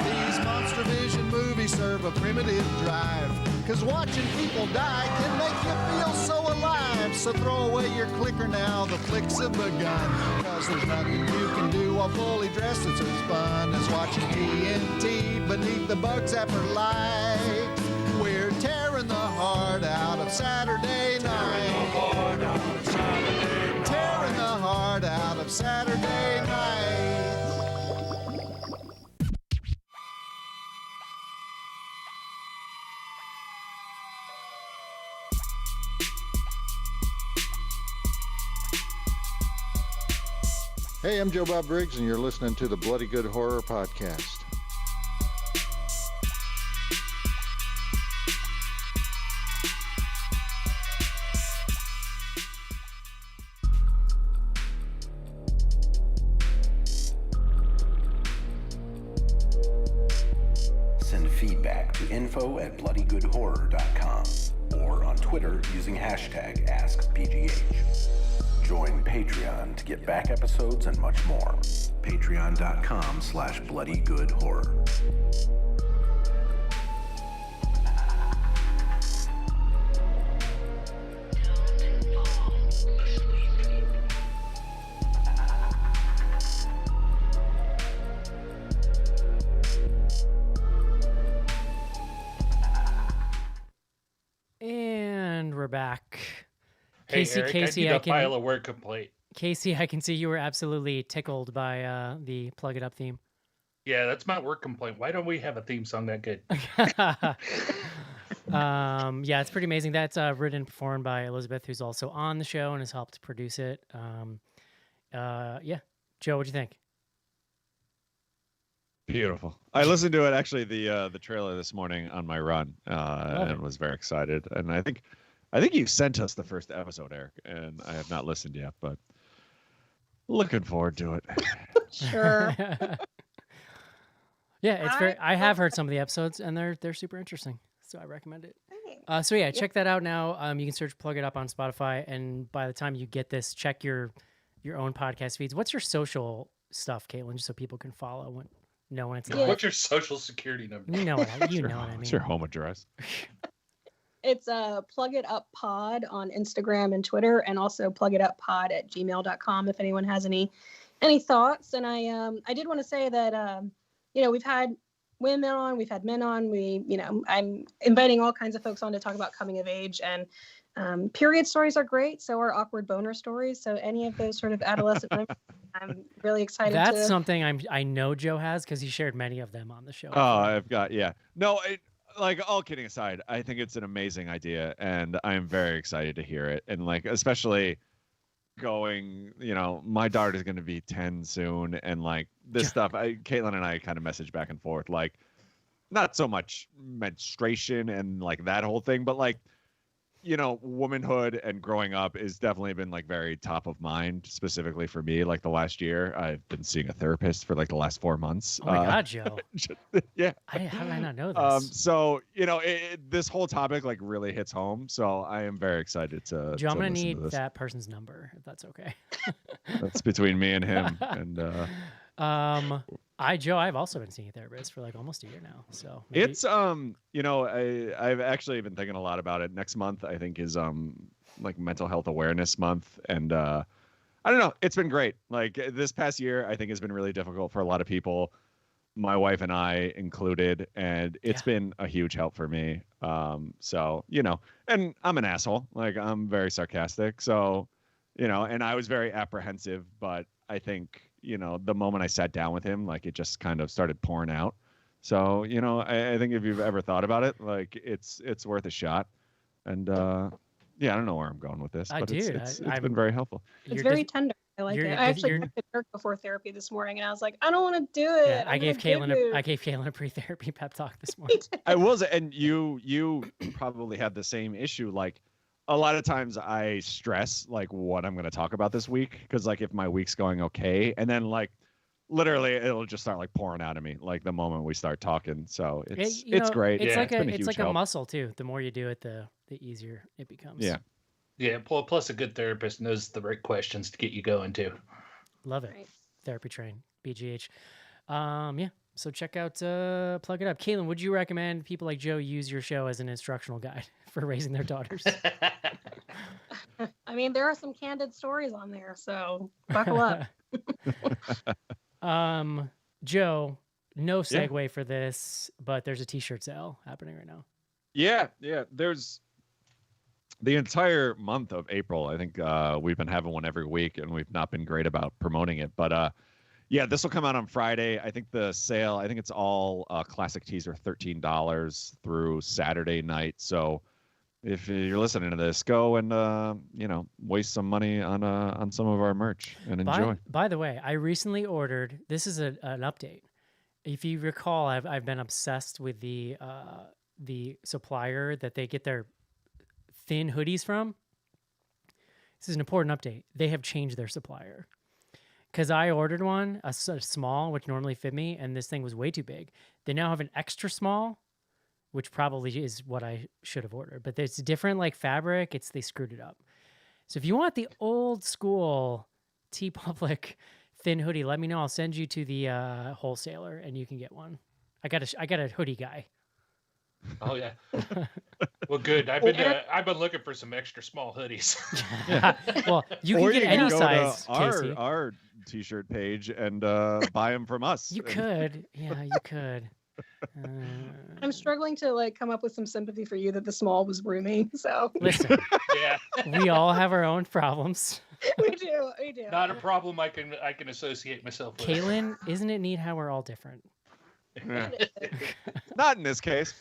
These monster vision movies only serve a primitive drive. Cause watching people die can make you feel so alive. So throw away your clicker now, the flicks have begun. Cause there's nothing you can do while fully dressed that's as fun as watching TNT beneath the bugs after light. We're tearing the heart out of Saturday night. Tearing the heart out of Saturday night. Hey, I'm Joe Bob Briggs, and you're listening to the Bloody Good Horror Podcast. Send feedback to info@bloodygoodhorror.com or on Twitter using hashtag AskBGH. Join Patreon to get back episodes and much more. Patreon.com/bloodygoodhorror. And we're back. Hey, Casey, Eric, Casey, I I need to file a word complaint. Casey, I can see you were absolutely tickled by the Plug It Up theme. Yeah, that's my work complaint. Why don't we have a theme song that good? Yeah, it's pretty amazing. That's written and performed by Elizabeth, who's also on the show and has helped produce it. Yeah, Joe, what'd you think? Beautiful. I listened to it actually the trailer this morning on my run, and was very excited. And I think you sent us the first episode, Eric, and I have not listened yet, but looking forward to it. Sure. Yeah, it's very. I have heard some of the episodes, and they're super interesting, so I recommend it. So yeah, check that out now. You can search Plug It Up on Spotify, and by the time you get this, check your own podcast feeds. What's your social stuff, Caitlin, just so people can follow when it's live? What's your social security number? You know what I mean. What's your home address? It's Plug It Up Pod on Instagram and Twitter, and also plugituppod@gmail.com if anyone has any thoughts. And I did want to say that we've had women on, we've had men on. I'm inviting all kinds of folks on to talk about coming of age, and period stories are great. So are awkward boner stories. So any of those sort of adolescent women, I'm really excited. That's something I know Joe has because he shared many of them on the show. Oh, I've got No, like all kidding aside, I think it's an amazing idea, and I'm very excited to hear it. And like especially going, my daughter's going to be 10 soon, and like this stuff, Caitlin and I kind of message back and forth, like not so much menstruation and like that whole thing, but like womanhood and growing up has definitely been like very top of mind, specifically for me. Like the last year, I've been seeing a therapist for like the last 4 months. Oh my God, Joe. Yeah. How did I not know this? So, this whole topic like really hits home. So I am very excited to. Joe, I'm going to listen need to that person's number, if that's okay. That's between me and him. And Joe, I've also been seeing a therapist for like almost a year now. So maybe... it's I've actually been thinking a lot about it. Next month I think is like mental health awareness month, and I don't know, it's been great. Like this past year I think has been really difficult for a lot of people, my wife and I included, and it's been a huge help for me. So and I'm an asshole, like I'm very sarcastic, so and I was very apprehensive, but I think the moment I sat down with him, like it just kind of started pouring out. So, I think if you've ever thought about it, like it's worth a shot. And I don't know where I'm going with this, but it's been very helpful. It's very tender. I like it. I actually texted Dirk before therapy this morning, and I was like, I don't want to do it. Yeah, I gave Caitlin a pre-therapy pep talk this morning. I was, and you probably had the same issue. Like a lot of times I stress like what I'm going to talk about this week, because like if my week's going okay, and then like literally it'll just start like pouring out of me like the moment we start talking. So it's great. It's like a muscle too. The more you do it, the easier it becomes. Yeah. Plus a good therapist knows the right questions to get you going too. Love it. Right. Therapy train, BGH. Yeah. So check out Plug It Up. Caitlin, would you recommend people like Joe use your show as an instructional guide for raising their daughters? I mean, there are some candid stories on there, so buckle up. Joe, no Yeah. segue for this, but there's a t-shirt sale happening right now. Yeah. There's the entire month of April. I think we've been having one every week, and we've not been great about promoting it. But yeah, this will come out on Friday. I think the sale, I think it's all classic tees are $13 through Saturday night. So if you're listening to this, go and waste some money on some of our merch and enjoy. By the way, I recently ordered. This is an update. If you recall, I've been obsessed with the supplier that they get their thin hoodies from. This is an important update. They have changed their supplier. Because I ordered one, a small, which normally fit me, and this thing was way too big. They now have an extra small, which probably is what I should have ordered. But it's different, like fabric. They screwed it up. So if you want the old school TeePublic thin hoodie, let me know. I'll send you to the wholesaler, and you can get one. I got a hoodie guy. Oh yeah. Well, good. I've been looking for some extra small hoodies. Well, you can get any size. Casey. Our t-shirt page and buy them from us. You could. Yeah, you could. I'm struggling to come up with some sympathy for you that the small was roomy. So listen, Yeah. we all have our own problems. we do. Not a problem I can associate myself with. Caitlin, isn't it neat how we're all different? Yeah. Not in this case.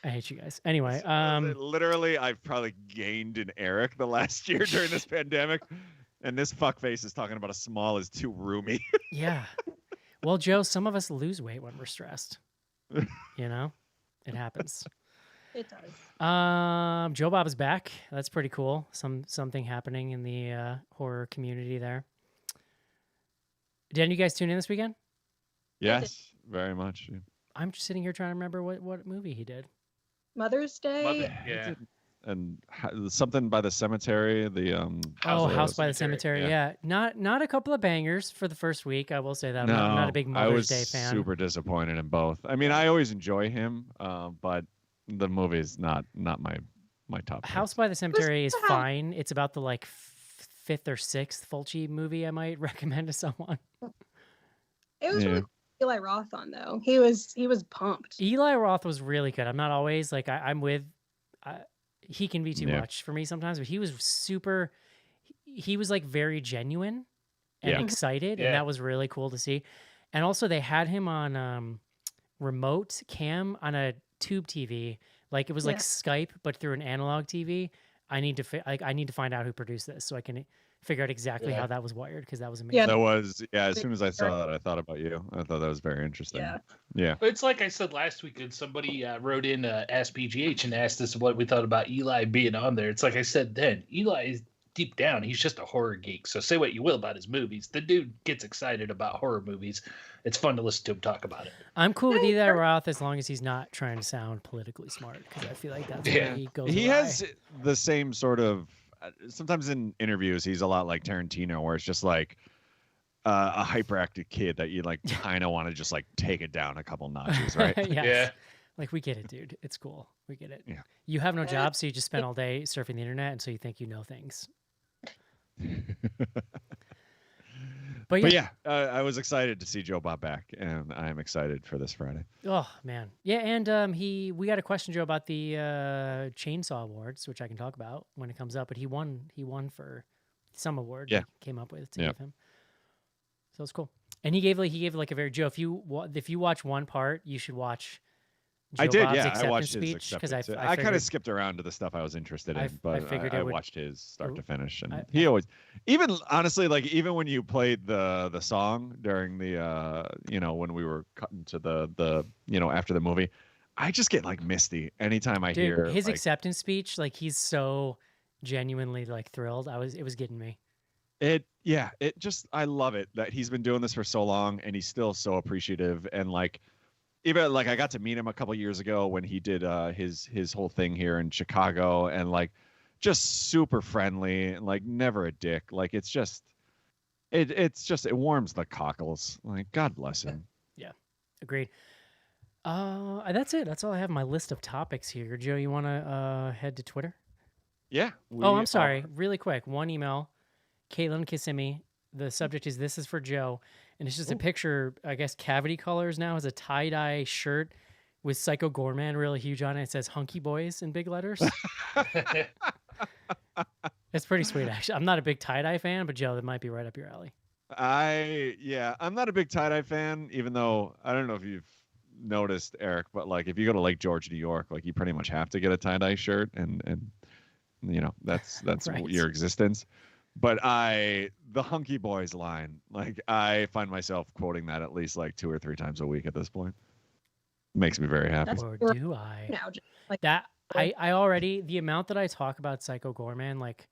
I hate you guys. Anyway, literally, I've probably gained an Eric the last year during this pandemic, and this fuckface is talking about a small is too roomy. yeah. Well, Joe, some of us lose weight when we're stressed. It happens. It does. Joe Bob is back. That's pretty cool. Something happening in the horror community there. Did you guys tune in this weekend? Yes, very much. I'm just sitting here trying to remember what movie he did. Mother's Day. Yeah. And something by the cemetery. The House by the Cemetery. Yeah. Not a couple of bangers for the first week. I will say that. No, I'm not a big Mother's Day fan. I was super disappointed in both. I mean, I always enjoy him, but the movie is not my top. House by the Cemetery is fine. It's about the fifth or sixth Fulci movie I might recommend to someone. It was really Eli Roth on though. He was pumped. Eli Roth was really good. I'm not always I'm with. He can be too much for me sometimes, but he was super. He was very genuine and excited, and that was really cool to see. And also, they had him on remote cam on a tube TV, it was like Skype, but through an analog TV. I need to find out who produced this so I can figure out exactly how that was wired, because that was amazing. Yeah. That was as soon as I saw that, I thought about you. I thought that was very interesting. Yeah. But it's like I said last week, and somebody wrote in Ask BGH and asked us what we thought about Eli being on there. It's like I said then, Eli is deep down, he's just a horror geek. So say what you will about his movies. The dude gets excited about horror movies. It's fun to listen to him talk about it. I'm cool with Eli Roth as long as he's not trying to sound politically smart, because I feel like that's where he goes. He has the same sort of. Sometimes in interviews, he's a lot like Tarantino, where it's just a hyperactive kid that you kind of want to just take it down a couple notches, right? Yeah. We get it, dude. It's cool. We get it. Yeah. You have no job, so you just spend all day surfing the internet, and so you think you know things. But yeah, I was excited to see Joe Bob back, and I'm excited for this Friday. Oh man, yeah, and we got a question, Joe, about the Chainsaw Awards, which I can talk about when it comes up. But he won for some award. Yeah, he came up with to give him. So it's cool, and he gave a very Joe. If you watch one part, you should watch. Joe I did, Bob's yeah. I watched speech, his acceptance. I kind of skipped around to the stuff I was interested in, but I would, watched his start to finish, and he always, even honestly, even when you played the song during the when we were cutting to the after the movie, I just get misty anytime I hear his acceptance speech. He's so genuinely thrilled. It was getting me. It just, I love it that he's been doing this for so long, and he's still so appreciative, and even I got to meet him a couple years ago when he did his whole thing here in Chicago, and just super friendly and never a dick. It's just It warms the cockles. Like, God bless him. Yeah, agreed. That's it. That's all I have on my list of topics here. Joe, you want to head to Twitter? Yeah. Oh, I'm sorry. Really quick. One email. Caitlin Kissimmee. The subject is "This is for Joe," and it's just a picture. I guess Cavity Colors now has a tie-dye shirt with Psycho Gorman really huge on it. It says "Hunky Boys" in big letters. It's pretty sweet, actually. I'm not a big tie-dye fan, but Joe, that might be right up your alley. I'm not a big tie-dye fan, even though I don't know if you've noticed, Eric, but like if you go to Lake George, New York, like you pretty much have to get a tie-dye shirt, and you know that's Right. your existence. But the Hunky Boys line, like I find myself quoting that at least like 2 or 3 times a week at this point. Makes me very happy. That's Or your- do I? now, just like That I already, the amount that I talk about Psycho Gorman, like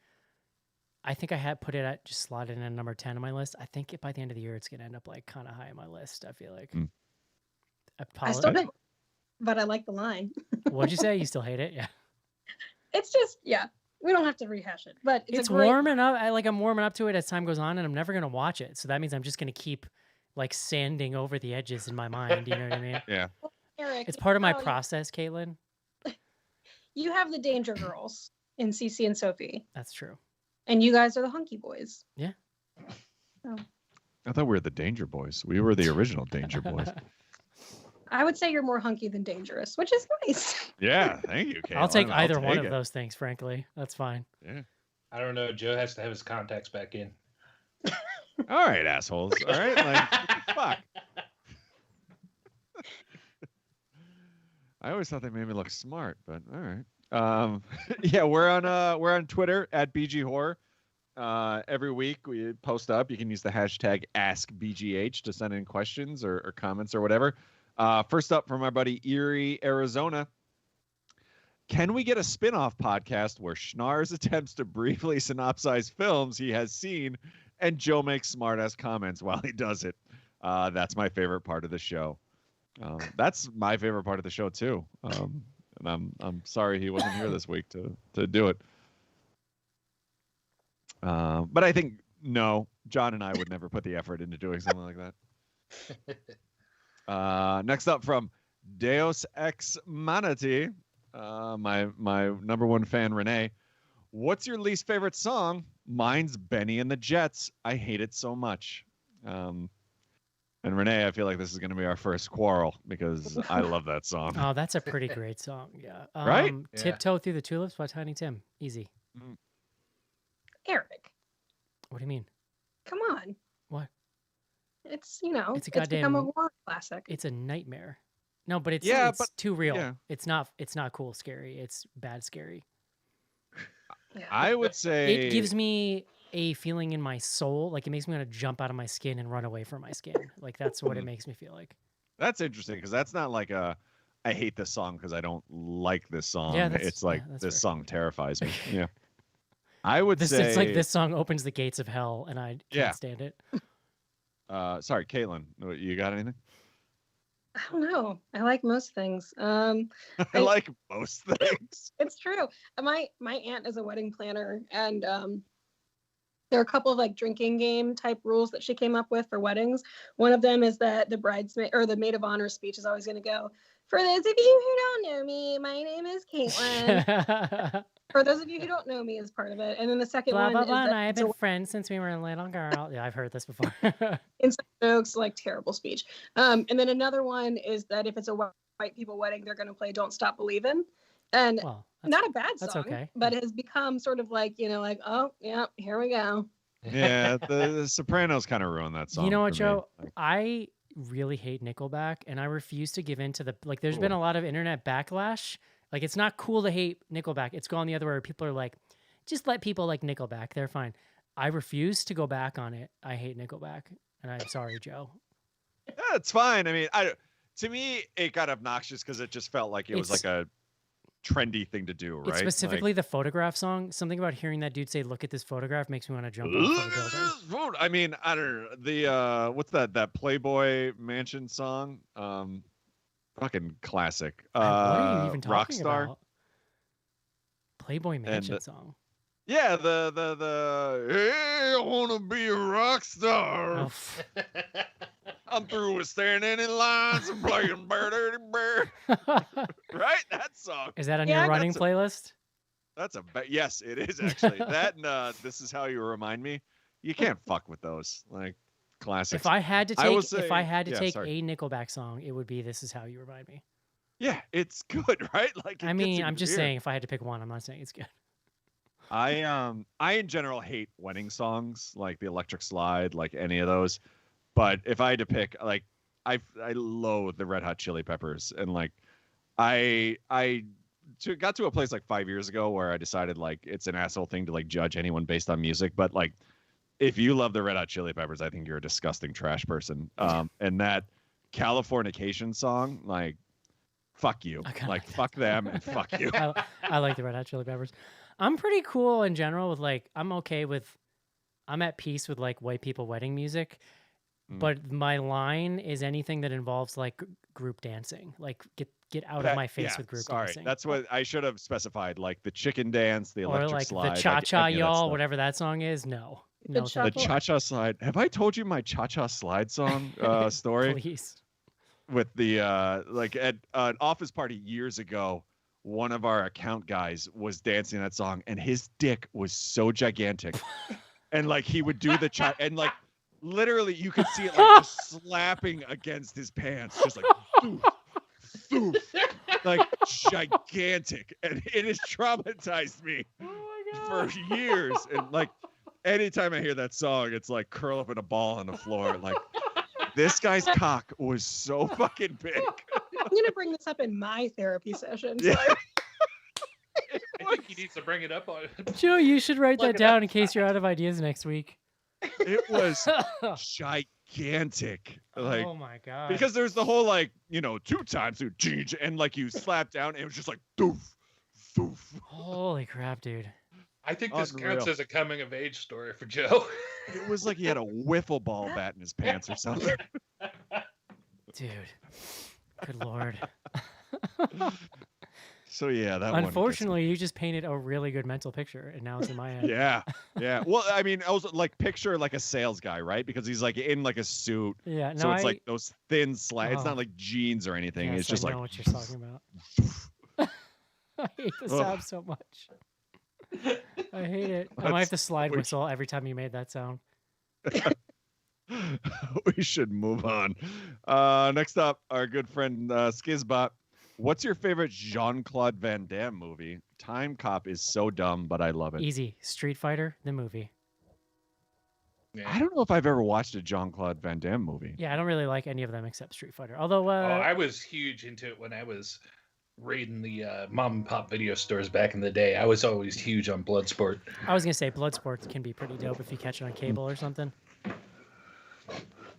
I think I had put it at just slotted in at number 10 on my list. I think by the end of the year it's gonna end up like kind of high on my list. I feel like. Mm. I still don't, but I like the line. What'd you say? You still hate it? Yeah. It's just, yeah, we don't have to rehash it, but It's a great warming up. I'm warming up to it as time goes on, and I'm never gonna watch it. So that means I'm just gonna keep like sanding over the edges in my mind. You know what I mean? Yeah. Eric, It's part of my how you- process, Caitlin. You have the Danger Girls in Cece and Sophie, That's true. and you guys are the Hunky Boys. Yeah. I thought we were the Danger Boys. We were the original Danger Boys. I would say you're more hunky than dangerous, which is nice. Yeah, thank you, Caitlin. I'll take either take one it. of those things, frankly. That's fine. Yeah. I don't know. Joe has to have his contacts back in. All right, assholes. All right, like fuck. I always thought they made me look smart, but all right. Yeah, we're on Twitter at BG Horror. Every week we post up. You can use the hashtag AskBGH to send in questions or comments or whatever. First up from our buddy Erie, Arizona. Can we get a spin-off podcast where Schnars attempts to briefly synopsize films he has seen and Joe makes smart-ass comments while he does it? That's my favorite part of the show. That's my favorite part of the show too. And I'm sorry he wasn't here this week to do it. But I think no, John and I would never put the effort into doing something like that. Next up from Deus Ex Manatee, my number one fan Renee. What's your least favorite song? Mine's Benny and the Jets. I hate it so much. And Renee, I feel like this is going to be our first quarrel because I love that song. Oh, that's a pretty great song. Yeah. Right? Yeah. Tiptoe Through the Tulips by Tiny Tim. Easy. Eric, What do you mean? come on. What? It's, you know, It's a it's become a goddamn- horror classic. It's a nightmare. No, but it's Yeah, it's but- too real. yeah. It's not cool scary. It's bad scary. Yeah. I would say It gives me a feeling in my soul, like it makes me want to jump out of my skin and run away from my skin. Like that's what it makes me feel like. that's interesting because that's not like I hate this song because I don't like this song. Yeah, that's- it's like yeah, that's this fair. song terrifies me. Yeah. I would This say it's like this song opens the gates of hell and I can't Yeah. stand it. Sorry, Caitlin, you got anything? I don't know. I like most things. I like most things. It's true. My aunt is a wedding planner, and there are a couple of like drinking game type rules that she came up with for weddings. One of them is that the bridesmaid or the maid of honor speech is always going to go, "For those of you who don't know me, my name is Caitlin." For those of you who don't know me is part of it. And then the second Blah one blah is blah. that And I have it's a been friends since we were a little girl. Yeah, I've heard this before. inside jokes, like terrible speech. And then another one is that if it's a white people wedding, they're going to play "Don't Stop Believin'," and Well, that's- not a bad that's song, okay. but it has become sort of like, you know, like, oh yeah, here we go. Yeah, the Sopranos kind of ruined that song. You know what, for me. Joe? Like, I really hate Nickelback, and I refuse to give in to the like. There's been a lot of internet backlash. Like, it's not cool to hate Nickelback. It's gone the other way. Where people are like, just let people like Nickelback. They're fine. I refuse to go back on it. I hate Nickelback, and I'm sorry, Joe. yeah, it's fine. I mean, to me, it got obnoxious because it just felt like it was It's- like a trendy thing to do, right? It's specifically the photograph song. Something about hearing that dude say, "Look at this photograph," makes me want to jump off of the building. I mean, I don't know. The what's that Playboy Mansion song? Fucking classic. What are you even talking Rockstar. about? Playboy Mansion song. Yeah, the hey, I wanna be a rock star. Oh, I'm through with standing in lines and playing Bear Dirty Bear. Right? That song. Is that on Yeah, your I got running playlist? That's yes, it is actually. That and This Is How You Remind Me. You can't fuck with those. Like classics. If I had to I will take, if I say- had to yeah, take sorry. a Nickelback song, it would be "This Is How You Remind Me." Yeah, it's good, right? Like I mean, I'm just saying, if I had to pick one, I'm not saying it's good. I in general hate wedding songs like the Electric Slide, like any of those. But if I had to pick, like I loathe the Red Hot Chili Peppers, and like I got to a place like 5 years ago where I decided like it's an asshole thing to like judge anyone based on music, but like if you love the Red Hot Chili Peppers, I think you're a disgusting trash person. And that Californication song, like fuck you, like fuck them and fuck you. I like the Red Hot Chili Peppers. I'm pretty cool in general with like, I'm at peace with like white people wedding music, but my line is anything that involves like group dancing. Like get out of my face with group dancing. That's what I should have specified, like the chicken dance, the electric or like slide, the cha-cha any of that y'all, stuff. whatever that song is. No, The no, cha- thank The you. cha-cha slide. Have I told you my cha-cha slide song story? Please. With the like at an office party years ago, one of our account guys was dancing that song, and his dick was so gigantic, and like he would do the and like literally you could see it like just slapping against his pants, just like doof, doof, like gigantic, and it has traumatized me for years. And like anytime I hear that song, it's like curl up in a ball on the floor, like. This guy's cock was so fucking big. I'm gonna bring this up in my therapy session. So Yeah. I think he needs to bring it up on. Joe, you should write Look that it down up. in case you're out of ideas next week. It was gigantic. Like, oh my god. because there's the whole like, 2 times through change, and like you slap down, and it was just like doof, doof. Holy crap, dude. I think this Unreal. counts as a coming of age story for Joe. It was like he had a wiffle ball bat in his pants or something. Dude. Good lord. So yeah, that one gets Unfortunately, you just painted a really good mental picture, and now it's in my head. me. Yeah. Well, I mean, I was like picture like a sales guy, right? Because he's like in like a suit. Yeah, no, So it's like those thin slats. It's Oh. not like jeans or anything. Yes, It's just I know like what you're talking about. I hate the Ugh. sound so much. I hate it. I might have to slide we- whistle every time you made that sound. we should move on. Next up, our good friend Skizbot. What's your favorite Jean-Claude Van Damme movie? Time Cop is so dumb, but I love it. Easy. Street Fighter, the movie. I don't know if I've ever watched a Jean-Claude Van Damme movie. Yeah, I don't really like any of them except Street Fighter. Although, I was huge into it when I was raiding the mom and pop video stores back in the day. I was always huge on Bloodsport. I was gonna say Bloodsport can be pretty dope if you catch it on cable or something.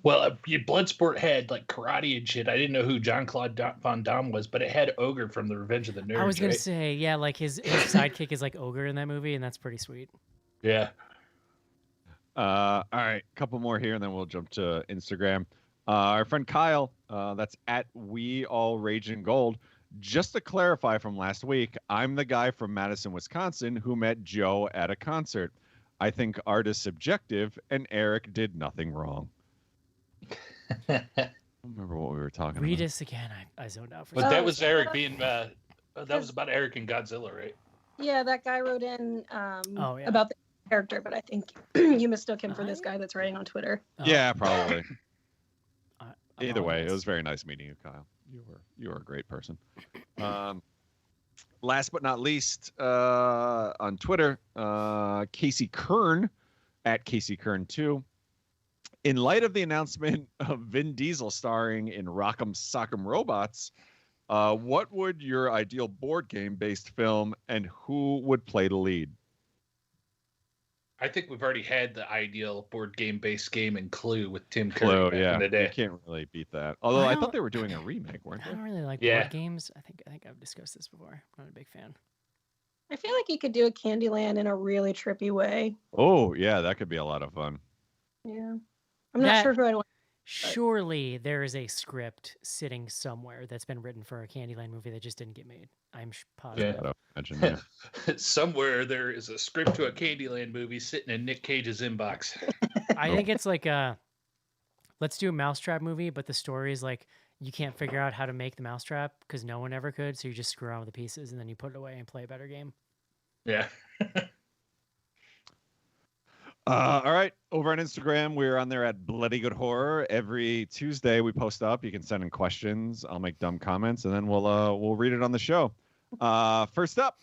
Well, Bloodsport had like karate and shit. I didn't know who Jean-Claude Van Damme was, but it had Ogre from the Revenge of the Nerds. I was gonna right? say, yeah, like his sidekick is like Ogre in that movie, and that's pretty sweet. Yeah. All right, couple more here, and then we'll jump to Instagram. Our friend Kyle, that's at We All Rage in Gold. Just to clarify from last week, I'm the guy from Madison, Wisconsin, who met Joe at a concert. I think art is subjective, and Eric did nothing wrong. I don't remember what we were talking Read about. this again. I zoned out for But a that second. was Eric being. That was about Eric and Godzilla, right? yeah, that guy wrote in Oh, yeah. about the character, but I think you mistook him for this guy that's writing on Twitter. Oh, Yeah, probably. I Either way, it apologize. was very nice meeting you, Kyle. You were a great person. Last but not least, on Twitter, Casey Kern at Casey Kern 2. In light of the announcement of Vin Diesel starring in Rock'em Sock'em Robots, what would your ideal board game based film, and who would play the lead? I think we've already had the ideal board game based game in Clue with Tim Curry Clue, back yeah, in the you day. can't really beat that. Although I I don't- thought they were doing a remake, weren't I they? don't really like Yeah. board games. I think I've discussed this before. I'm not a big fan. I feel like you could do a Candyland in a really trippy way. Oh, yeah, that could be a lot of fun. Yeah. I'm not That- sure who I'd want. Surely there is a script sitting somewhere that's been written for a Candyland movie that just didn't get made. I'm positive. Yeah. imagine. Yeah. Somewhere there is a script to a Candyland movie sitting in Nick Cage's inbox. I think it's like let's do a mousetrap movie, but the story is like you can't figure out how to make the mousetrap because no one ever could, so you just screw around with the pieces and then you put it away and play a better game. Yeah. All right. Over on Instagram, we're on there at Bloody Good Horror. Every Tuesday we post up. You can send in questions. I'll make dumb comments, and then we'll read it on the show. First up,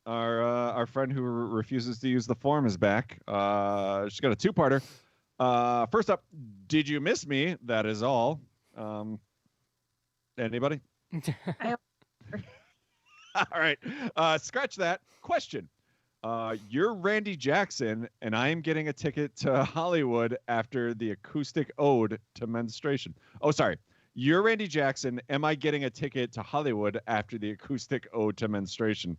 our friend who refuses to use the form is back. She's got a two-parter. First up, did you miss me? That is all. Anybody? All right. Scratch that. Question. You're Randy Jackson, and I am getting a ticket to Hollywood after the acoustic ode to menstruation. Oh, sorry. You're Randy Jackson. Am I getting a ticket to Hollywood after the acoustic ode to menstruation?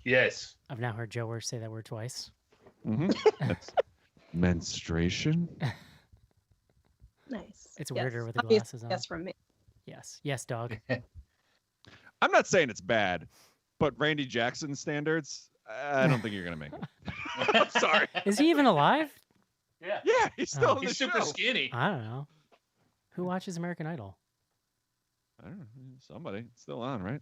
Yes. I've now heard Joe say that word twice. Mm-hmm. Menstruation? Nice. It's weirder with the Obviously, glasses on. yes from me. Yes. Yes, dog. I'm not saying it's bad, but Randy Jackson standards, I don't think you're going to make it. I'm sorry. Is he even alive? Yeah. Yeah, he's still in the He's super show. skinny. I don't know. Who watches American Idol? I don't know. Somebody. It's still on, right?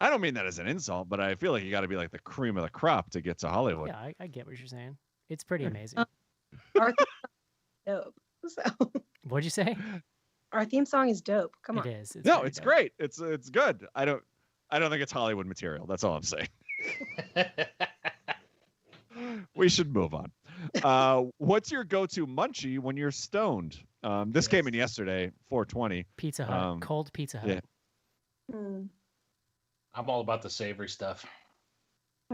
I don't mean that as an insult, but I feel like you got to be like the cream of the crop to get to Hollywood. Yeah, I get what you're saying. It's pretty amazing. Our theme song is dope. So What'd you say? our theme song is dope. Come on. It is. No, very it's dope. great. It's good. I don't think it's Hollywood material. That's all I'm saying. We should move on. What's your go-to munchie when you're stoned? This came in yesterday, 420. Pizza Hut. Cold Pizza Hut. Yeah. Mm. I'm all about the savory stuff.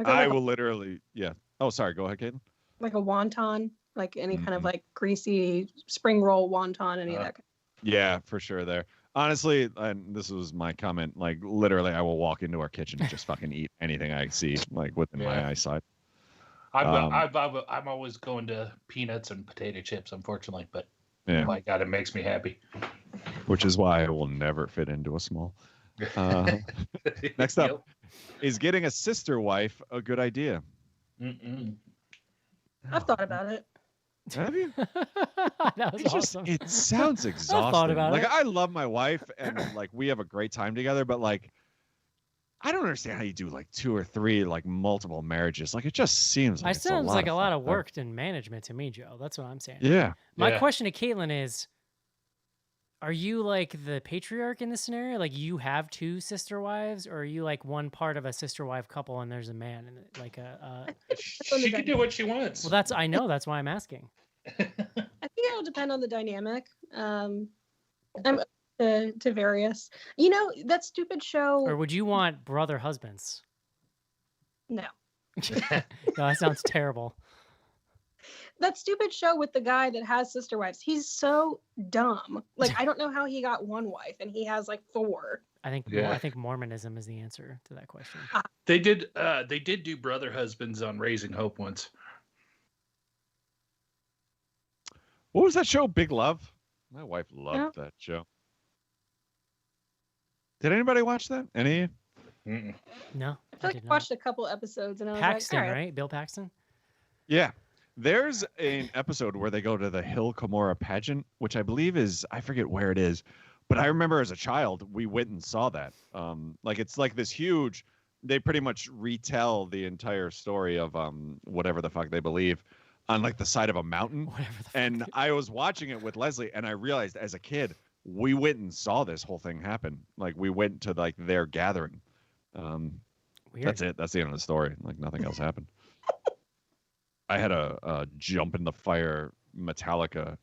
I will literally, yeah. Oh, sorry. Go ahead, Caitlin. Like a wonton, like any kind of like greasy spring roll wonton, any of that. Yeah, for sure there. Honestly, and this was my comment, like literally I will walk into our kitchen and just fucking eat anything I see like within my eyesight. I'm always going to peanuts and potato chips, unfortunately, but Yeah. my God, it makes me happy. Which is why I will never fit into a small. Next up, is getting a sister wife a good idea? I've thought about it. Have you? That was awesome. It sounds exhausting. about like it. I love my wife and like we have a great time together, but like I don't understand how you do like 2 or 3 like multiple marriages. Like it just seems like It it's sounds like a lot of fucking work and management to me, Joe. That's what I'm saying. Yeah. My question to Caitlin is, are you like the patriarch in this scenario? Like you have 2 sister wives, or are you like one part of a sister wife couple and there's a man in it, like a She can do what she wants. Well, I know that's why I'm asking. I think it'll depend on the dynamic. I'm to various. You know, that stupid show. Or would you want brother husbands? No. No, that sounds terrible. That stupid show with the guy that has sister wives. He's so dumb. Like I don't know how he got one wife and he has like 4. I think Mormonism is the answer to that question. They did do brother husbands on Raising Hope once. What was that show? Big Love? My wife loved that show. Did anybody watch that? Any of you? No. I feel like I watched a couple episodes and I was Paxton, like, all right? Bill Paxton? Yeah. There's an episode where they go to the Hill Cumorah pageant, which I believe is, I forget where it is, but I remember as a child, we went and saw that. Like it's like this huge, they pretty much retell the entire story of whatever the fuck they believe on like the side of a mountain. And I was watching it with Leslie and I realized as a kid, we went and saw this whole thing happen. Like we went to like their gathering. That's it. That's the end of the story. Like nothing else happened. I had a jump in the fire Metallica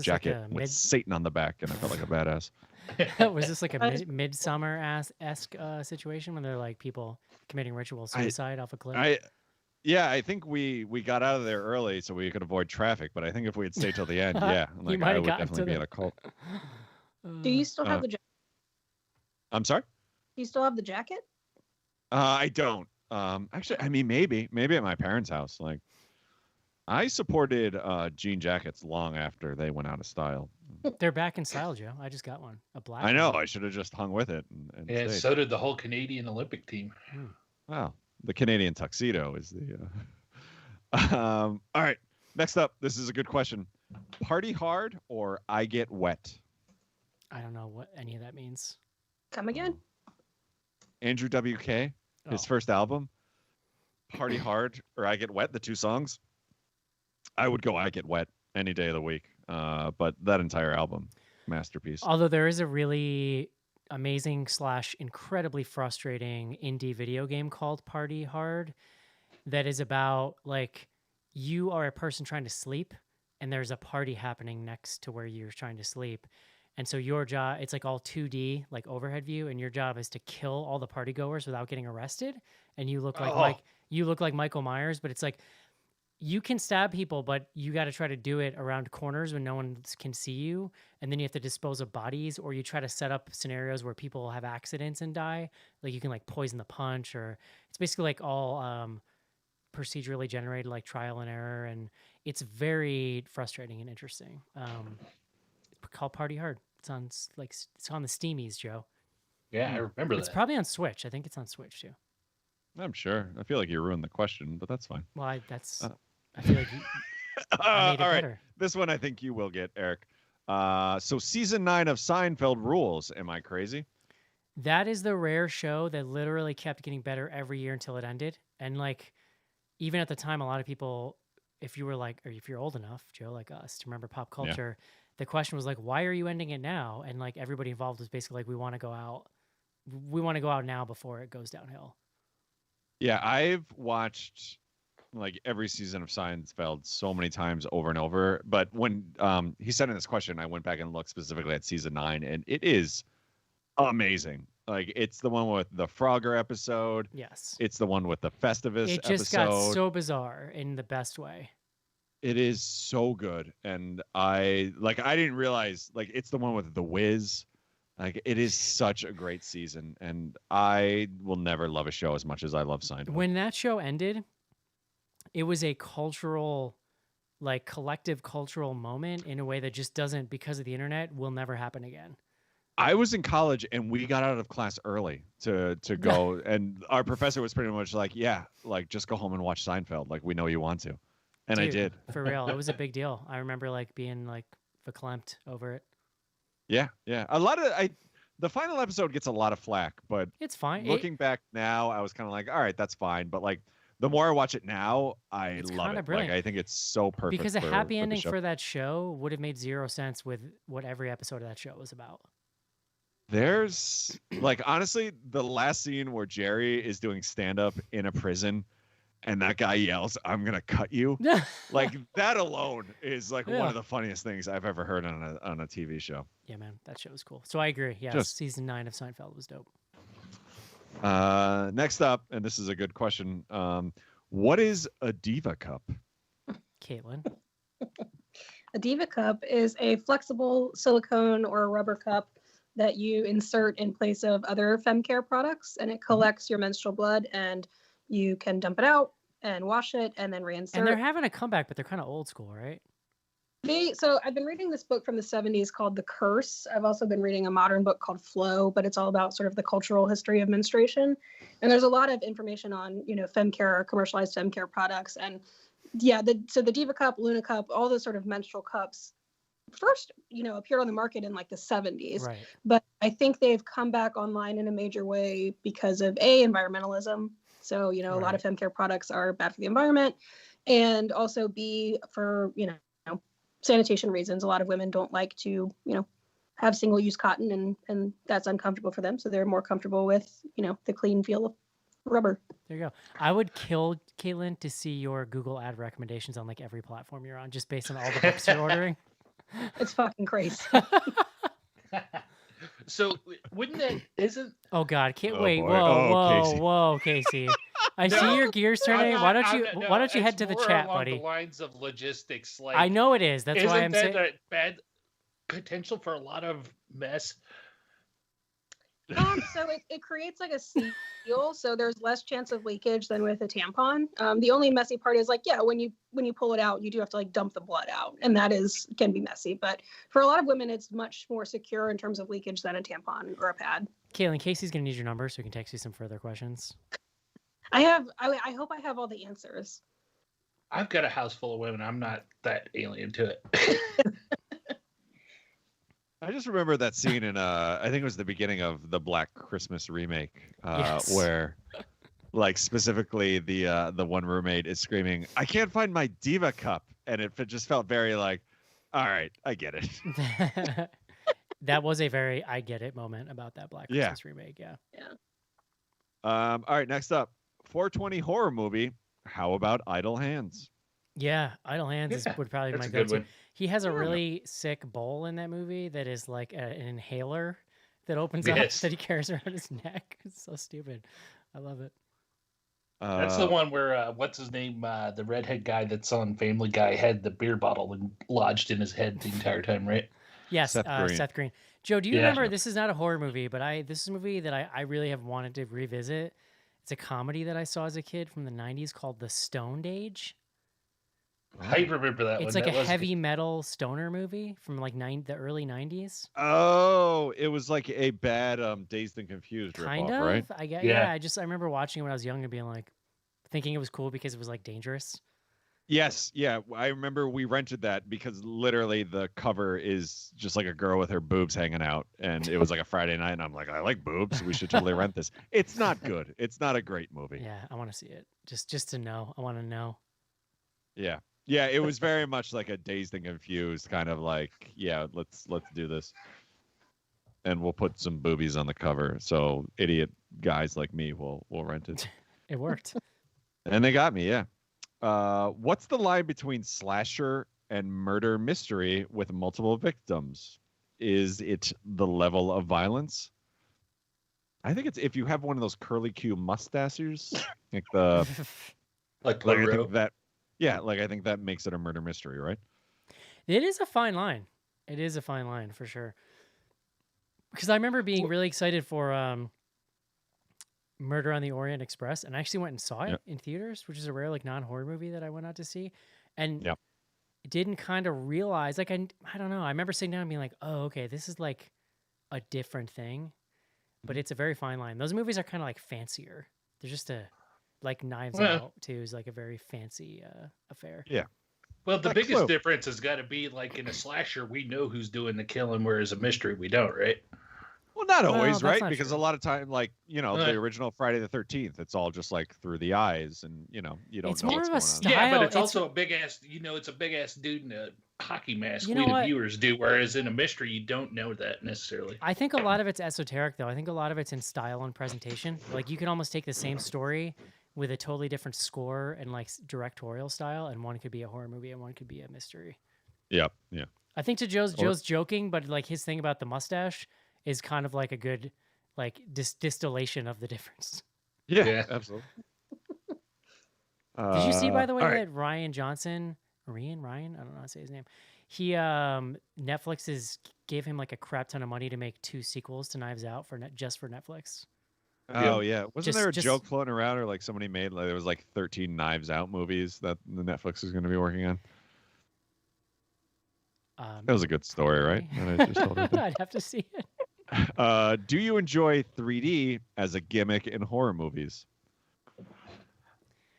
jacket like with Satan on the back, and I felt like a badass. Was this like a midsummer-esque situation when they're like people committing ritual suicide off a cliff? I think we got out of there early so we could avoid traffic, but I think if we had stayed till the end, yeah, like I would definitely be in a cult. Do you still have the jacket? I'm sorry? Do you still have the jacket? I don't. Actually, I mean, maybe at my parents' house. Like, I supported jean jackets long after they went out of style. They're back in style, Joe. I just got one, a black. I know. one. I should have just hung with it. And Yeah, stayed. so did the whole Canadian Olympic team. Wow. The Canadian tuxedo is the. All right. Next up, this is a good question. Party hard or I get wet? I don't know what any of that means. Come again? Andrew WK, his Oh. first album. Party hard or I get wet, the two songs. I would go I get wet any day of the week. But that entire album, masterpiece. Although there is a really amazing / incredibly frustrating indie video game called Party Hard that is about like you are a person trying to sleep and there's a party happening next to where you're trying to sleep. And so your job, it's like all 2D, like overhead view, and your job is to kill all the party goers without getting arrested. And you look like you look like Michael Myers, but it's like you can stab people, but you got to try to do it around corners when no one can see you. And then you have to dispose of bodies, or you try to set up scenarios where people have accidents and die. Like you can like poison the punch, or it's basically like all procedurally generated, like trial and error. And it's very frustrating and interesting. Called Party Hard. It's on it's on the Steamies, Joe. Yeah, I remember It's that. probably on Switch. I think it's on Switch too. I'm sure. I feel like you ruined the question, but that's fine. Well, I feel like I made it all right. better. This one I think you will get, Eric. So season 9 of Seinfeld rules. Am I crazy? That is the rare show that literally kept getting better every year until it ended. And like, even at the time, a lot of people, if you were like, or if you're old enough, Joe, like us, to remember pop culture, the question was like, why are you ending it now? And like everybody involved was basically like, we want to go out. We want to go out now before it goes downhill. Yeah, I've watched like every season of Seinfeld so many times over and over. But when he sent in this question, I went back and looked specifically at season 9, and it is amazing. Like it's the one with the Frogger episode. Yes. It's the one with the Festivus It just episode. got so bizarre in the best way. It is so good. And I didn't realize like it's the one with the Wiz. Like it is such a great season, and I will never love a show as much as I love Seinfeld. When that show ended, it was a cultural, like collective cultural moment in a way that just doesn't, because of the internet, will never happen again. I was in college and we got out of class early to go, and our professor was pretty much like, "Yeah, like just go home and watch Seinfeld. Like we know you want to," and Dude, I did. For real, it was a big deal. I remember like being like verklempt over it. Yeah. The final episode gets a lot of flack, but It's fine. looking back now, I was kind of like, all right, that's fine. But like, the more I watch it now, I love kinda it. brilliant. Like, I think it's so perfect. Because a happy the ending show. for that show would have made zero sense with what every episode of that show was about. There's like, honestly, the last scene where Jerry is doing stand up in a prison and that guy yells, "I'm going to cut you." Like that alone is like one of the funniest things I've ever heard on a TV show. Yeah, man, that show was cool. So I agree. Yeah, season 9 of Seinfeld was dope. Next up, and this is a good question. What is a Diva Cup? Caitlin. A Diva Cup is a flexible silicone or rubber cup that you insert in place of other femcare products, and it collects your menstrual blood, and you can dump it out and wash it and then reinsert. And they're having a comeback, but they're kind of old school, right? So I've been reading this book from the 70s called The Curse. I've also been reading a modern book called Flow, but it's all about sort of the cultural history of menstruation. And there's a lot of information on, femcare, commercialized femcare products. And yeah, so the Diva Cup, Luna Cup, all those sort of menstrual cups first, appeared on the market in like the 70s. Right. But I think they've come back online in a major way because of environmentalism. So, a lot of femcare products are bad for the environment, and also B, for, sanitation reasons. A lot of women don't like to, have single-use cotton, and that's uncomfortable for them. So they're more comfortable with, the clean feel of rubber. There you go. I would kill, Caitlin, to see your Google ad recommendations on like every platform you're on, just based on all the books you're ordering. It's fucking crazy. So wouldn't that isn't? Oh God! Oh, Wait! boy. Whoa, Casey! I see your gears turning. Why don't you head to the it's more chat, along buddy? The lines of logistics, like I know it is. That's why I'm saying. Isn't that a bad potential for a lot of mess? So it creates like a seal, so there's less chance of leakage than with a tampon. The only messy part is like, when you pull it out, you do have to like dump the blood out, and that can be messy. But for a lot of women, it's much more secure in terms of leakage than a tampon or a pad. Caitlin, Casey's gonna need your number so we can text you some further questions. I hope I have all the answers. I've got a house full of women. I'm not that alien to it. I just remember that scene in I think it was the beginning of the Black Christmas remake, Yes. where like specifically the one roommate is screaming, "I can't find my diva cup," and it just felt very like, all right, I get it. That was a very I get it moment about that Black Yeah. Christmas remake. Yeah. All right, next up, 420 horror movie. How about Idle Hands? Yeah, Idle Hands Yeah, would probably be my that's a good go-to. one. He has a Yeah. really sick bowl in that movie that is like an inhaler that opens up Yes. that he carries around his neck. It's so stupid. I love it. That's the one where what's his name? The redhead guy that's on Family Guy had the beer bottle and lodged in his head the entire time, right? Yes, Seth Green. Seth Green. Joe, do you Yeah. remember? This is not a horror movie, but this is a movie that I really have wanted to revisit. It's a comedy that I saw as a kid from the '90s called The Stoned Age. I remember that one. It's like That a was good. heavy metal stoner movie from like the early '90s. Oh, it was like a bad Dazed and Confused Kind ripoff, of. right? I guess. Yeah. Yeah. I remember watching it when I was young and being like, thinking it was cool because it was like dangerous. Yes, yeah. I remember we rented that because literally the cover is just like a girl with her boobs hanging out, and it was like a Friday night, and I'm like, I like boobs. We should totally rent this. It's not good. It's not a great movie. Yeah, I want to see it. Just to know. I want to know. Yeah. Yeah, it was very much like a Dazed and Confused kind of like, yeah, let's do this. And we'll put some boobies on the cover so idiot guys like me will rent it. It worked. And they got me, yeah. What's the line between slasher and murder mystery with multiple victims? Is it the level of violence? I think it's if you have one of those curly Q mustaches, like the Like like I Poirot. think that, yeah, like I think that makes it a murder mystery, right? It is a fine line. It is a fine line for sure. Because I remember being really excited for Murder on the Orient Express, and I actually went and saw it Yep. in theaters, which is a rare like non-horror movie that I went out to see, and Yep. didn't kind of realize like I don't know. I remember sitting down and being like, oh okay, this is like a different thing, but it's a very fine line. Those movies are kind of like fancier. They're just like Knives Well. Out too is like a very fancy affair. Yeah. Well, the Like biggest Clue. difference has got to be like in a slasher, we know who's doing the killing, whereas a mystery, we don't, right? Well, not Well, always, that's right? not Because true. a lot of time, like, you know, Uh. the original Friday the 13th, it's all just like through the eyes and, you know, you don't It's know more what's of a going on. style. Yeah, but it's it's- also a big ass. It's a big ass dude in a hockey mask. You know we the what? viewers do, whereas in a mystery, you don't know that necessarily. I think a lot of it's esoteric, though. I think a lot of it's in style and presentation. Like you can almost take the same story with a totally different score and like directorial style, and one could be a horror movie and one could be a mystery. Yep. Yeah. I think to Joe's joking, but like his thing about the mustache is kind of like a good like distillation of the difference. Yeah. Yeah. Absolutely. Did you see, by the way, all right. that Ryan Johnson, Ryan, I don't know how to say his name. He Netflix gave him like a crap ton of money to make 2 sequels to Knives Out just for Netflix. Oh yeah, wasn't there a Just- joke floating around, or like somebody made like there was like 13 Knives Out movies that the Netflix is going to be working on? That was a good story, right? And I just told her that. I'd have to see it. Do you enjoy 3D as a gimmick in horror movies?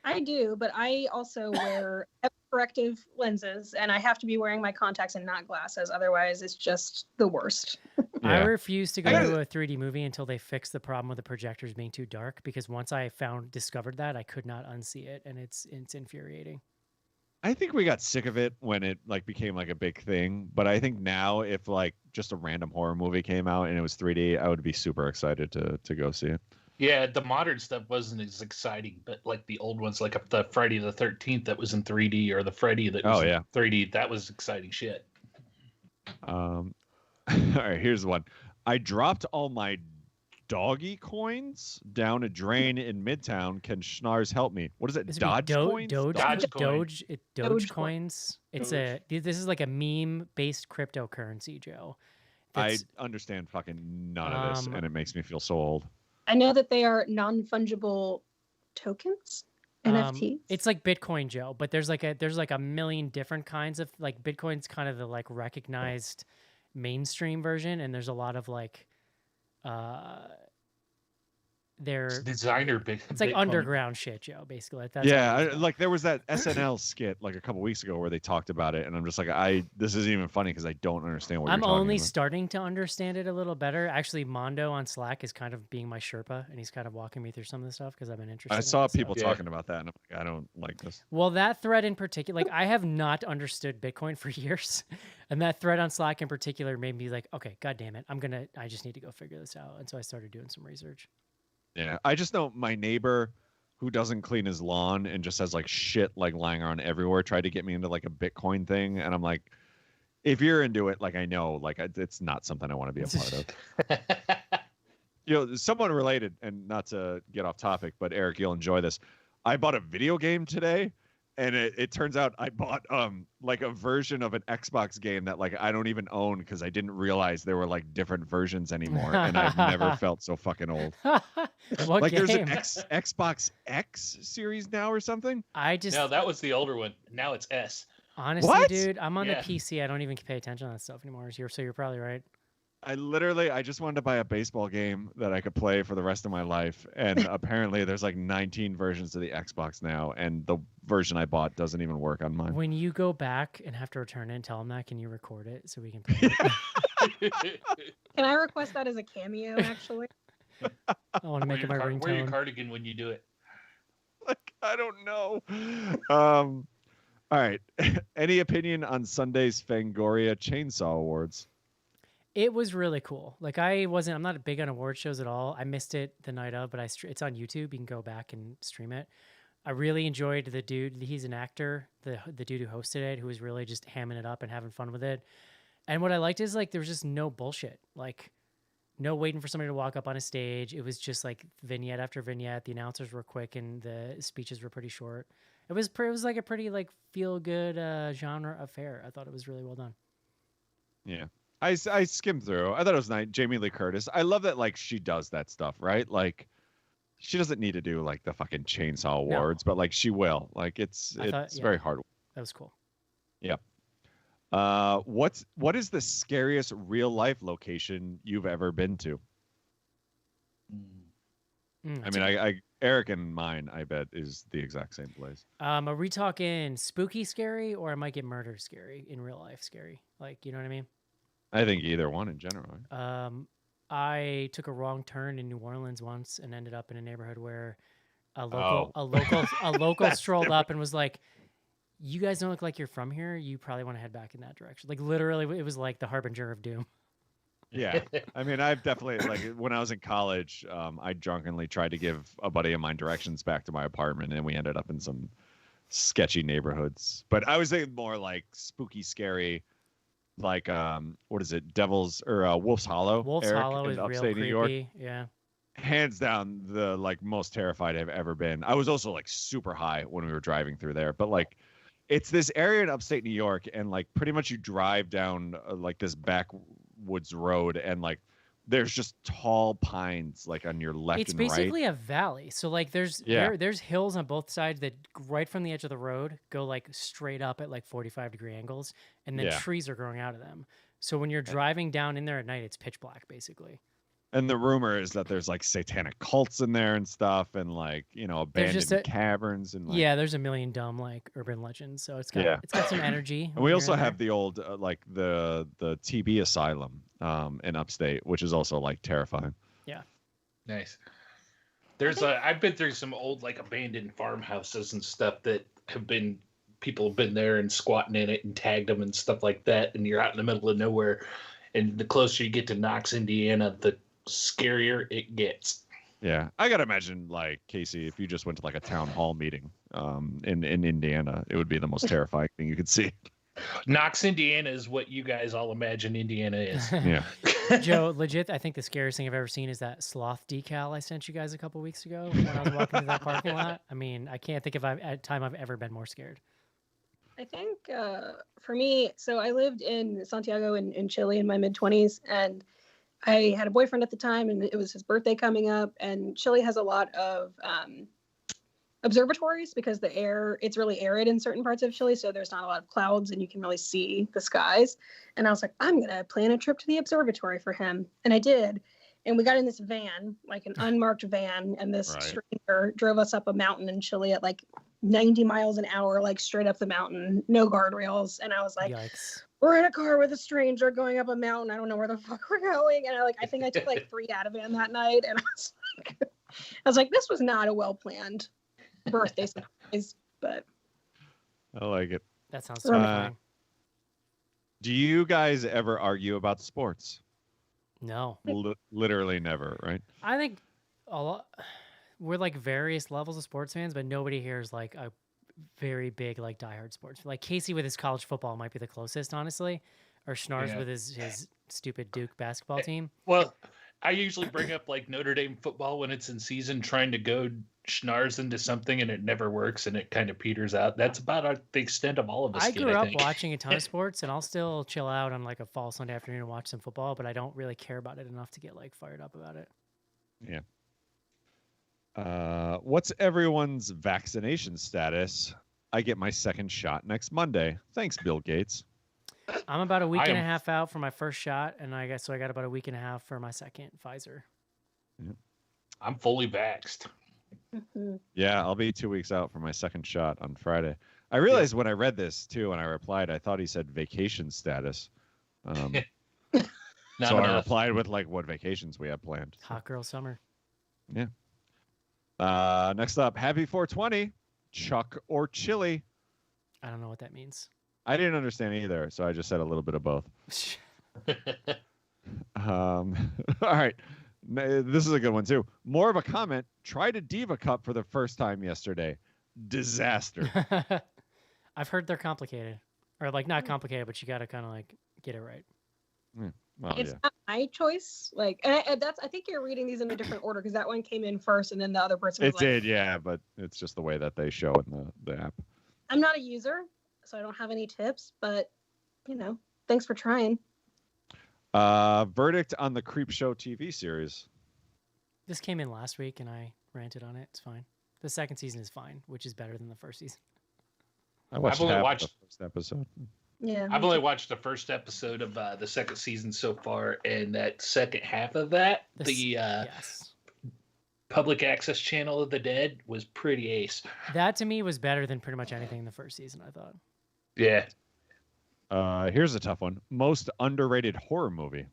I do, but I also wear corrective lenses, and I have to be wearing my contacts and not glasses. Otherwise, it's just the worst. I Yeah. refuse to go I gotta- to a 3D movie until they fix the problem with the projectors being too dark, because once I discovered that, I could not unsee it, and it's infuriating. I think we got sick of it when it like became like a big thing, but I think now if like just a random horror movie came out and it was 3D, I would be super excited to go see it. Yeah, the modern stuff wasn't as exciting, but like the old ones, like the Friday the 13th that was in 3D, or the Freddy that was Oh, yeah. in 3D, that was exciting shit. All right, here's one. I dropped all my doggy coins down a drain in Midtown. Can Schnars help me? What is it? This would be Dodge coins? Dogecoin. Dogecoins. This is like a meme-based cryptocurrency, Joe. I That's- understand fucking none of this, Um, and it makes me feel so old. I know that they are non-fungible tokens, NFTs. It's like Bitcoin, Joe, but there's like a million different kinds of like Bitcoin's kind of the like recognized mainstream version, and there's a lot of like they're Designer big. it's like Bitcoin. underground shit, Joe. Basically, like, that's Yeah, all it is now. like there was that SNL skit like a couple weeks ago where they talked about it, and I'm just like, this isn't even funny because I don't understand what I'm you're talking only about. starting to understand it a little better. Actually, Mondo on Slack is kind of being my Sherpa, and he's kind of walking me through some of the stuff because I've been interested. I saw in it, people so. talking about that, and I'm like, I don't like this. Well, that thread in particular, like I have not understood Bitcoin for years, and that thread on Slack in particular made me like, okay, god damn it, I just need to go figure this out, and so I started doing some research. Yeah, I just know my neighbor who doesn't clean his lawn and just has like shit like lying around everywhere tried to get me into like a Bitcoin thing, and I'm like, if you're into it, like I know, like it's not something I want to be a part of. You know, someone related, and not to get off topic, but Eric, you'll enjoy this. I bought a video game today, and it turns out I bought like a version of an Xbox game that like I don't even own because I didn't realize there were like different versions anymore, and I've never felt so fucking old. What Like game? there's an Xbox X series now or something. No, that was the older one. Now it's S. Honestly, What? dude, I'm on Yeah. the PC. I don't even pay attention to that stuff anymore. So you're probably right. I just wanted to buy a baseball game that I could play for the rest of my life, and apparently there's like 19 versions of the Xbox now, and the version I bought doesn't even work on mine. When you go back and have to return it and tell them that, can you record it so we can play it? Can I request that as a cameo, actually? I want to make it my Wear your ringtone. cardigan when you do it. Like, I don't know. All right. Any opinion on Sunday's Fangoria Chainsaw Awards? It was really cool. Like I'm not big on award shows at all. I missed it the night of, but it's on YouTube. You can go back and stream it. I really enjoyed the dude. He's an actor, the dude who hosted it, who was really just hamming it up and having fun with it. And what I liked is like there was just no bullshit. Like no waiting for somebody to walk up on a stage. It was just like vignette after vignette. The announcers were quick and the speeches were pretty short. It was like a pretty like feel good genre affair. I thought it was really well done. Yeah. I skimmed through. I thought it was nice. Jamie Lee Curtis. I love that like she does that stuff, right? Like she doesn't need to do like the fucking Chainsaw Awards, but like she will. Like it's very hard. That was cool. Yeah. What is the scariest real life location you've ever been to? I mean, Eric and mine, I bet, is the exact same place. Are we talking spooky scary, or I might get murdered scary in real life scary? Like, you know what I mean? I think either one in general. I took a wrong turn in New Orleans once and ended up in a neighborhood where a local strolled different. up and was like, "You guys don't look like you're from here. You probably want to head back in that direction." Like literally, it was like the harbinger of doom. Yeah, I mean, I've definitely like when I was in college, I drunkenly tried to give a buddy of mine directions back to my apartment, and we ended up in some sketchy neighborhoods. But I was thinking more like spooky, scary. Like what is it? Devil's or Wolf's Hollow. Wolf's Eric, Hollow in is real upstate creepy. New York. Yeah. Hands down the like most terrified I've ever been. I was also like super high when we were driving through there, but like it's this area in upstate New York, and like pretty much you drive down like this backwoods road, and like there's just tall pines like on your left It's and right. basically a valley. So like there's hills on both sides that right from the edge of the road go like straight up at like 45-degree angles, and then trees are growing out of them. So when you're driving down in there at night, it's pitch black basically. And the rumor is that there's like satanic cults in there and stuff, and like, you know, abandoned caverns and like, there's a million dumb like urban legends. So it's got some energy. And we also have the old like the TB asylum in upstate, which is also like terrifying. Yeah. Nice. I've been through some old like abandoned farmhouses and stuff that people have been there and squatting in it and tagged them and stuff like that. And you're out in the middle of nowhere. And the closer you get to Knox, Indiana, the scarier it gets. Yeah, I gotta imagine, like, Casey, if you just went to like a town hall meeting in Indiana, it would be the most terrifying thing you could see. Knox, Indiana is what you guys all imagine Indiana is. Yeah. Joe, legit, I think the scariest thing I've ever seen is that sloth decal I sent you guys a couple weeks ago when I was walking through that parking lot. I mean, I can't think of a time I've ever been more scared. I think for me, so I lived in Santiago in Chile in my mid-20s, and I had a boyfriend at the time, and it was his birthday coming up, and Chile has a lot of observatories because it's really arid in certain parts of Chile, so there's not a lot of clouds, and you can really see the skies. And I was like, I'm going to plan a trip to the observatory for him. And I did. And we got in this van, like an unmarked van, and this Right. stranger drove us up a mountain in Chile at like 90 miles an hour, like straight up the mountain, no guardrails. And I was like, Yikes. we're in a car with a stranger going up a mountain. I don't know where the fuck we're going. And I think I took like 3 Ativan that night. And I was like, this was not a well-planned birthday surprise, but I like it. That sounds Right. terrifying. Do you guys ever argue about sports? No. Literally never, right? I think a lot, we're like various levels of sports fans, but nobody here is like a very big, like diehard sports. Like Casey with his college football might be the closest, honestly, or Schnars Yeah. with his stupid Duke basketball team. Well, I usually bring up like Notre Dame football when it's in season, trying to go Schnars into something, and it never works, and it kind of peters out. That's about the extent of all of us. I grew up think. watching a ton of sports, and I'll still chill out on like a fall Sunday afternoon and watch some football, but I don't really care about it enough to get like fired up about it. Yeah. What's everyone's vaccination status? I get my second shot next Monday. Thanks, Bill Gates. I'm about a week I and a am- half out for my first shot, and I got about a week and a half for my second Pfizer. I'm fully vaxxed. Yeah, I'll be 2 weeks out for my second shot on Friday. I realized when I read this too, and I replied, I thought he said vacation status. Not So I enough. replied with like what vacations we have planned. Hot girl summer. Next up, happy 420, Chuck or chili. I don't know what that means. I didn't understand either, so I just said a little bit of both. All right. This is a good one too. More of a comment. Tried a Diva Cup for the first time yesterday. Disaster. I've heard they're complicated, or like not complicated, but you got to kind of like get it right. Well, it's yeah. not my choice. Like, and that's, I think you're reading these in a different order because that one came in first and then the other person was It like, did, yeah, but it's just the way that they show it in the app. I'm not a user, so I don't have any tips, but thanks for trying. Verdict on the Creep Show TV series. This came in last week, and I ranted on it. It's fine. The second season is fine, which is better than the first season. I watched only half of watched- the first episode. Yeah. I've only watched the first episode of the second season so far, and that second half of that, Yes, public access channel of the dead was pretty ace. that to me was better than pretty much anything in the first season. I thought. Yeah. Here's a tough one. Most underrated horror movie.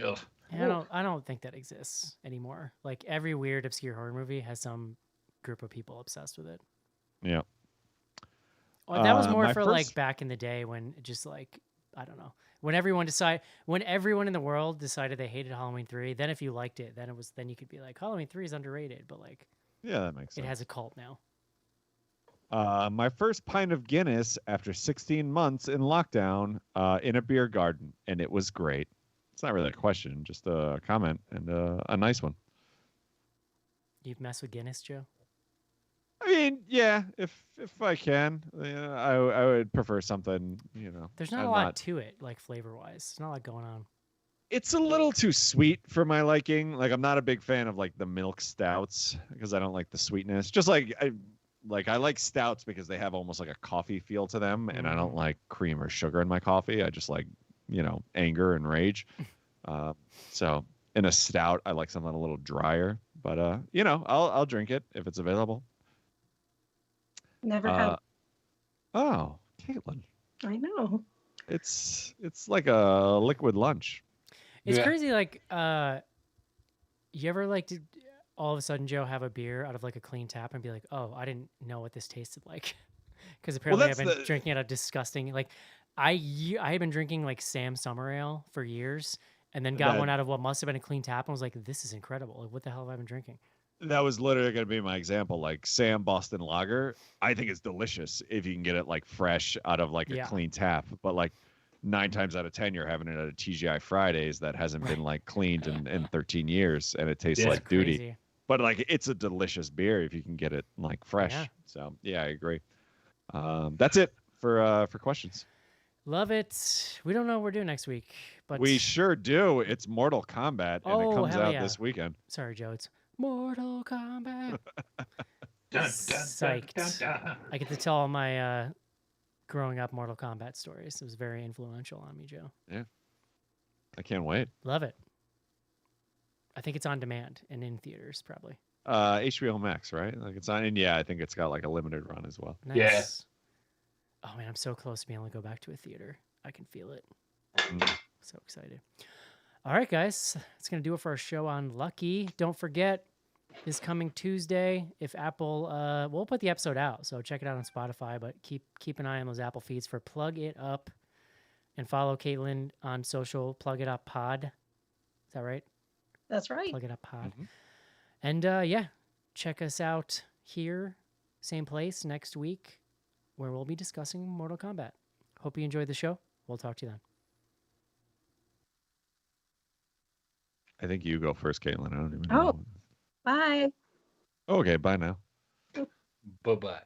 Ugh. Yeah, I don't think that exists anymore. Like every weird obscure horror movie has some group of people obsessed with it. Yeah. Well, that was more my for like first- back in the day when it just like I don't know when everyone in the world decided they hated Halloween 3. Then if you liked it, then you could be like Halloween 3 is underrated, but like Yeah, that makes it sense. has a cult now. My first pint of Guinness after 16 months in lockdown in a beer garden, and it was great. It's not really a question, just a comment and a nice one. You've messed with Guinness, Joe? I mean, yeah, if I can, I would prefer something, There's not I'm a lot to it, like flavor wise. There's not a lot going on. It's a little too sweet for my liking. Like, I'm not a big fan of like the milk stouts because I don't like the sweetness. Just like I like stouts because they have almost like a coffee feel to them, and I don't like cream or sugar in my coffee. I just like, anger and rage. So in a stout, I like something a little drier. But I'll drink it if it's available. Never had. Oh, Caitlin, I know. it's like a liquid lunch. It's Yeah. crazy. Like, you ever like to all of a sudden, Joe, have a beer out of like a clean tap and be like, "Oh, I didn't know what this tasted like," because apparently I've that's been drinking out of disgusting. Like, I had been drinking like Sam Summer Ale for years, and then got That- one out of what must have been a clean tap, and was like, "This is incredible! Like, what the hell have I been drinking?" That was literally going to be my example. Like Sam Boston Lager, I think it's delicious if you can get it like fresh out of like a Yeah. clean tap. But like 9 times out of 10, you're having it at a TGI Fridays that hasn't been like cleaned in 13 years, and it tastes Yeah. like duty. Crazy. But like it's a delicious beer if you can get it like fresh. Yeah. So yeah, I agree. That's it for questions. Love it. We don't know what we're doing next week, but We sure do. It's Mortal Kombat, and Oh, it comes hell out yeah. this weekend. sorry, Joe. It's Mortal Kombat. Dun, dun, dun, Psyched. dun, dun. I get to tell all my growing up Mortal Kombat stories. It was very influential on me, Joe. I can't wait. Love it. I think it's on demand and in theaters probably. HBO Max, right? Like it's on, and yeah, I think it's got like a limited run as well. Nice. Yeah. Oh man, I'm so close to being able to go back to a theater. I can feel it. So excited. All right, guys, that's gonna do it for our show on Lucky. Don't forget, this coming Tuesday, if Apple, we'll put the episode out, so check it out on Spotify. But keep an eye on those Apple feeds for Plug It Up, and follow Caitlin on social. Plug It Up Pod. Is that right? That's right. Plug It Up Pod. Mhm. And yeah, check us out here, same place next week, where we'll be discussing Mortal Kombat. Hope you enjoyed the show. We'll talk to you then. I think you go first, Caitlin. I don't even Oh. know. Bye. Okay, bye now. Bye bye.